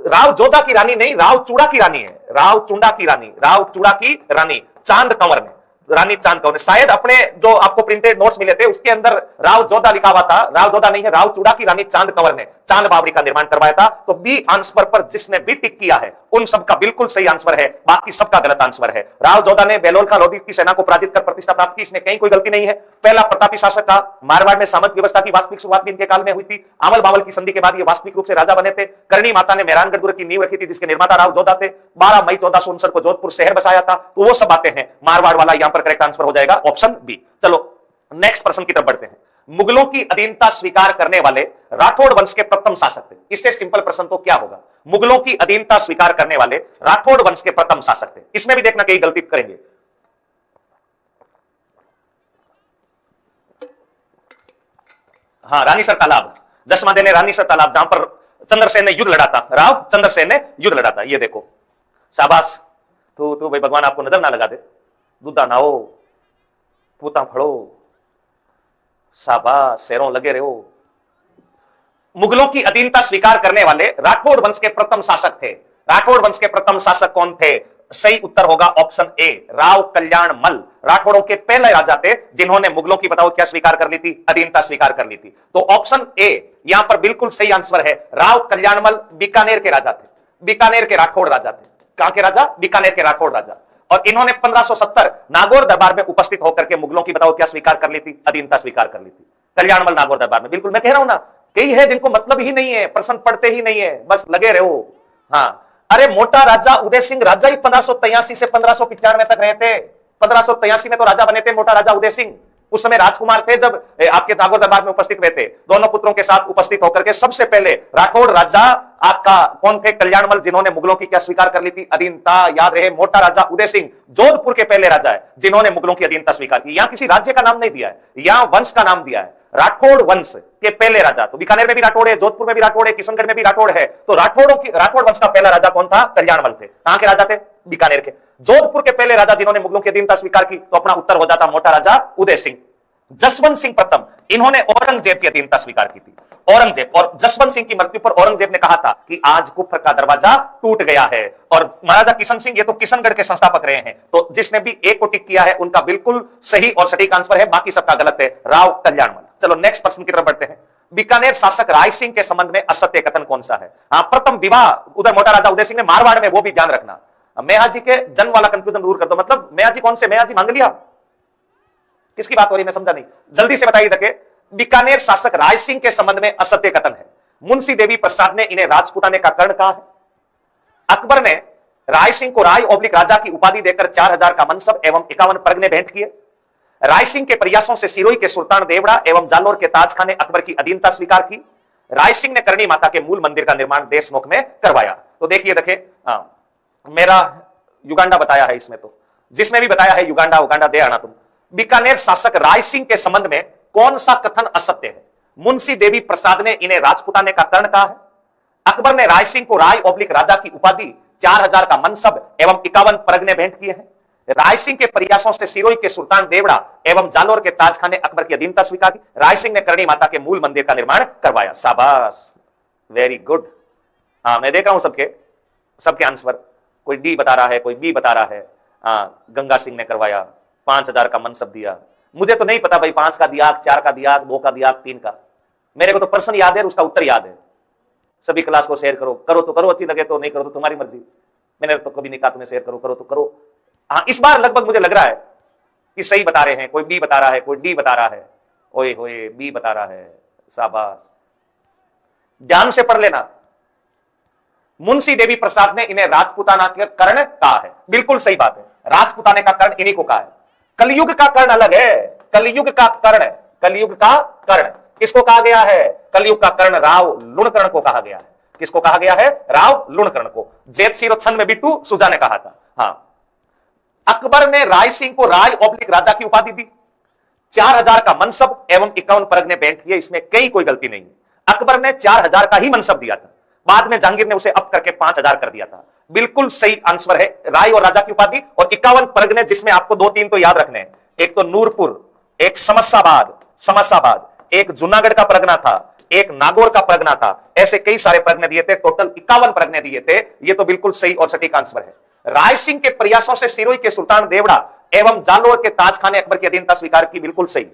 राव जोधा की रानी नहीं, राव चूड़ा की रानी है। राव चूड़ा की रानी, राव चूड़ा की रानी चांद कंवर ने, रानी चांद कंवर ने शायद अपने जो आपको प्रिंटेड नोट्स मिले थे उसके अंदर राव जोधा लिखा हुआ था। राव जोधा नहीं है, राव चूड़ा की रानी चांद कंवर ने चांद बावड़ी का निर्माण करवाया था। तो बी आंसर पर जिसने भी टिक किया है उन सबका बिल्कुल सही आंसर है, बाकी सबका गलत आंसर है। राव जोधा ने बहलोल खां लोधी की सेना को पराजित कर प्रतिष्ठा प्राप्त की, इसमें कहीं कोई गलती नहीं है। पहला प्रतापी शासक था। मारवाड़ में सामंत व्यवस्था की वास्तविक शुरुआत भी इनके काल में हुई थी। आमल बावल की संधि के बाद ये वास्तविक रूप से राजा बने थे। करणी माता ने मेहरानगढ़ दुर्ग की नींव रखी थी जिसके निर्माता राव जोधा थे। 12 मई 1469 को जोधपुर शहर बसाया था। तो वो सब बातें हैं। मारवाड़ वाला यहां पर करेक्ट आंसर हो जाएगा ऑप्शन बी। चलो नेक्स्ट प्रश्न की तरफ बढ़ते हैं। मुगलों की अधीनता स्वीकार करने वाले राठौड़ वंश के प्रथम शासक थे। इससे सिंपल प्रश्न तो क्या होगा? मुगलों की अधीनता स्वीकार करने वाले राठौड़ वंश के प्रथम शासक थे। इसमें भी देखना कहीं गलती करेंगे। हाँ, रानीसर तालाब, जसमादे ने रानीसर तालाब, जहां पर चंद्रसेन ने युद्ध लड़ा था, राव चंद्रसेन ने युद्ध लड़ा था। ये देखो, शाबाश। तो भाई भगवान आपको नजर ना लगा दे। दूधा नाओ, पूता फड़ो, शाबाश, शेरों लगे रहो। मुगलों की अधीनता स्वीकार करने वाले राठौड़ वंश के प्रथम शासक थे। राठौड़ वंश के प्रथम शासक कौन थे? सही उत्तर होगा ऑप्शन ए, राव कल्याण मल। राठौड़ों के पहले राजा थे जिन्होंने मुगलों की बताओ क्या स्वीकार कर ली थी? अधीनता स्वीकार कर ली थी। तो ऑप्शन ए यहां पर बिल्कुल सही आंसर है। राव कल्याणमल बीकानेर के राजा थे, बीकानेर के राठौड़ राजा थे। कहां के राजा? बीकानेर के राठौड़ राजा। और इन्होंने 1570 नागौर दरबार में उपस्थित होकर के मुगलों की बताओ क्या स्वीकार कर ली थी? अधीनता स्वीकार कर ली थी। कल्याणमल नागौर दरबार में। बिल्कुल मैं कह रहा हूं ना, कई है जिनको मतलब ही नहीं है, प्रश्न पढ़ते ही नहीं है, बस लगे रहो। हाँ, अरे मोटा राजा उदय सिंह राजा ही 1583 से 1595 तक रहे थे। 1583 में तो राजा बने थे मोटा राजा उदय सिंह। उस समय राजकुमार थे जब आपके नागौर दरबार में उपस्थित हुए थे। दोनों पुत्रों के साथ उपस्थित होकर के सबसे पहले राठौड़ राजा आपका कौन थे? कल्याणमल, जिन्होंने मुगलों की क्या स्वीकार कर ली थी? अधीनता। याद रहे, मोटा राजा उदय सिंह जोधपुर के पहले राजा है जिन्होंने मुगलों की अधीनता स्वीकार की। यहां किसी राज्य का नाम नहीं दिया है, यहां वंश का नाम दिया है। राठौड़ वंश के पहले राजा। तो बीकानेर में भी राठौड़ है, जोधपुर में भी राठौड़ है, किशनगढ़ में भी राठौड़ है। तो राठौड़ वंश का पहला राजा कौन था? कल्याणमल थे। कहां के राजा थे? बीकानेर के। जोधपुर के पहले राजा जिन्होंने मुगलों की अधीनता स्वीकार की, तो अपना उत्तर हो जाता मोटा राजा उदय सिंह। जसवंत सिंह प्रथम, इन्होंने औरंगजेब की अधीनता स्वीकार की थी। औरंगजेब, और जसवंत सिंह की मृत्यु पर औरंगजेब ने कहा था कि आज कुफर का दरवाजा टूट गया है। और महाराजा किशन सिंह, ये तो किशनगढ़ के संस्थापक रहे हैं। तो जिसने भी एक को टिक किया है उनका बिल्कुल सही और सटीक आंसर है, बाकी सबका गलत है। राव कल्याणमल। चलो नेक्स्ट प्रश्न की तरफ बढ़ते हैं। बीकानेर शासक राय सिंह के संबंध में असत्य कथन कौन सा है? हाँ, प्रथम विवाह उधर मोटा राजा उदय सिंह ने मारवाड़ में, वो भी ध्यान रखना। मेहाजी के जन्म वाला कंफ्यूजन दूर कर दो। मतलब मेहाजी कौन से? मेहाजी मांगलिया, किसकी बात हो रही? मैं समझा नहीं, जल्दी से बताइए रखे। बीकानेर शासक राय सिंह के संबंध में असत्य कथन है। मुंशी देवी प्रसाद ने इन्हें राजपूताने का कर्ण कहा है। अकबर ने राय सिंह को राय ओब्लिक राजा की उपाधि देकर 4000 का मनसब एवं 51 परगने भेंट किए। रायसिंह के प्रयासों से सिरोही के सुल्तान देवड़ा एवं जालोर के ताजखान ने अकबर की अधीनता स्वीकार की। रायसिंह ने करणी माता के मूल मंदिर का निर्माण देशमुख में करवाया। तो देखिए मेरा युगांडा बताया है इसमें, तो जिसमें भी बताया है युगांडा उगांडा दे आना तुम। बीकानेर शासक रायसिंह के संबंध में कौन सा कथन असत्य है? मुंशी देवी प्रसाद ने इन्हें राजपुताने का कर्ण कहा है। अकबर ने रायसिंह को राय ओब्लिक राजा की उपाधि, 4000 का मनसब एवं 51 परगने भेंट किए हैं। रायसिंह के प्रयासों से सिरोही के सुल्तान देवड़ा एवं जालोर के ताजखान ने अकबर की अधीनता स्वीकार की। रायसिंह ने करणी माता के मूल मंदिर का निर्माण करवाया। शाबाश, वेरी गुड। हाँ, मैं देख रहा हूं सबके आंसर। कोई डी बता रहा है, कोई बी बता रहा है। गंगा सिंह ने करवाया, 5000 का मनसब दिया। मुझे तो नहीं पता भाई, 5 का दिया, 4 का दिया, 2 का दिया, 3 का। मेरे को तो प्रश्न याद है, उसका उत्तर याद है। सभी क्लास को शेयर करो तो करो, अच्छी लगे तो, नहीं करो तो तुम्हारी मर्जी। मैंने तो कभी नहीं कहा तुम्हें शेयर करो तो करो। हाँ, इस बार लगभग मुझे लग रहा है कि सही बता रहे हैं। कोई बी बता रहा है, कोई डी बता रहा है। ओए होए, बी बता रहा है। शाबाश, ध्यान से पढ़ लेना। मुंशी देवी प्रसाद ने इन्हें राजपुताना के कर्ण कहा है। बिल्कुल सही बात है, राजपुताने का कर्ण इन्हीं को कहा है। कलयुग का कर्ण अलग है, कलयुग का कर्ण, कलयुग का कर्ण किसको कहा गया है? कलयुग का कर्ण राव लुणकर्ण को कहा गया है। किसको कहा गया है? राव लुणकर्ण को। जेत सिरोत्सन में बिट्टू सुजा ने कहा था। हाँ, अकबर ने रायसिंह को राय ओब्लिक राजा की उपाधि दी, 4000 का मनसब एवं 51 परगने भेंट किए। इसमें कोई गलती नहीं है। अकबर ने 4000 का ही मनसब दिया था, बाद में जहांगीर ने उसे अप करके 5000 कर दिया था। बिल्कुल सही आंसर है, राय और राजा की उपाधि और 51 परगने, जिसमें आपको 2-3 तो याद रखने हैं। एक तो नूरपुर, एक समस्याबाद, एक जूनागढ़ का परगना था, एक नागौर का परगना था। ऐसे कई सारे परगने दिए थे, टोटल 51 परगने दिए थे। ये तो बिल्कुल सही और सटीक आंसर है। रायसिंह के प्रयासों से सिरोही के सुल्तान देवड़ा एवं जालोर के ताजखान ने अकबर की अधीनता स्वीकार की। बिल्कुल सही।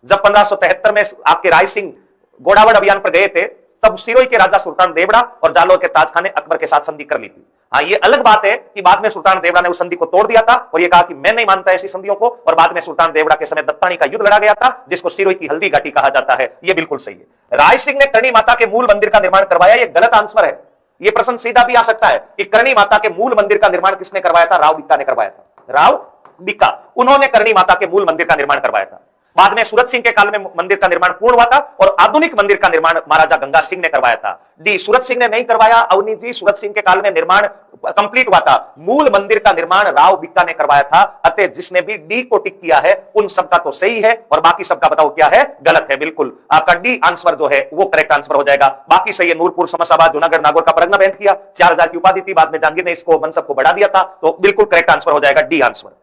जब 1573 में आपके रायसिंह घोड़ावड़ अभियान पर गए थे, तब सिरोही के राजा सुल्तान देवड़ा और जालोर के ताजखान ने अकबर के साथ संधि कर ली थी। हाँ, ये अलग बात है कि बाद में सुल्तान देवड़ा ने उस संधि को तोड़ दिया था और ये कहा कि मैं नहीं मानता ऐसी संधियों को, और बाद में सुल्तान देवड़ा के समय दत्तानी का युद्ध लड़ा गया था, जिसको सिरोही की हल्दी घाटी कहा जाता है। ये बिल्कुल सही है। रायसिंह ने करणी माता के मूल मंदिर का निर्माण करवाया। ये गलत आंसर है। ये प्रश्न सीधा भी आ सकता है कि करणी माता के मूल मंदिर का निर्माण किसने करवाया था? राव बिक्का ने करवाया था। राव बिक्का, उन्होंने करणी माता के मूल मंदिर का निर्माण करवाया था। बाद में सूरत सिंह के काल में मंदिर का निर्माण पूर्ण हुआ था और आधुनिक मंदिर का निर्माण महाराजा गंगा सिंह ने करवाया था। डी, सूरत सिंह ने नहीं करवाया। अवनी जी, सूरत सिंह के काल में निर्माण कंप्लीट हुआ था। मूल मंदिर का निर्माण राव बिक्का ने करवाया था। अतः जिसने भी डी को टिक किया है उन सबका तो सही है और बाकी सबका बताओ क्या है? गलत है। बिल्कुल आपका डी आंसर जो है वो करेक्ट आंसर हो जाएगा। बाकी सही है। नूरपुर, समस्याबाद, जूनागढ़, नागौर का परगना भेंट किया, 4000 की उपाधि थी। बाद में जहांगीर ने इसको मनसब को बढ़ा दिया था। तो बिल्कुल करेक्ट आंसर हो जाएगा डी आंसर।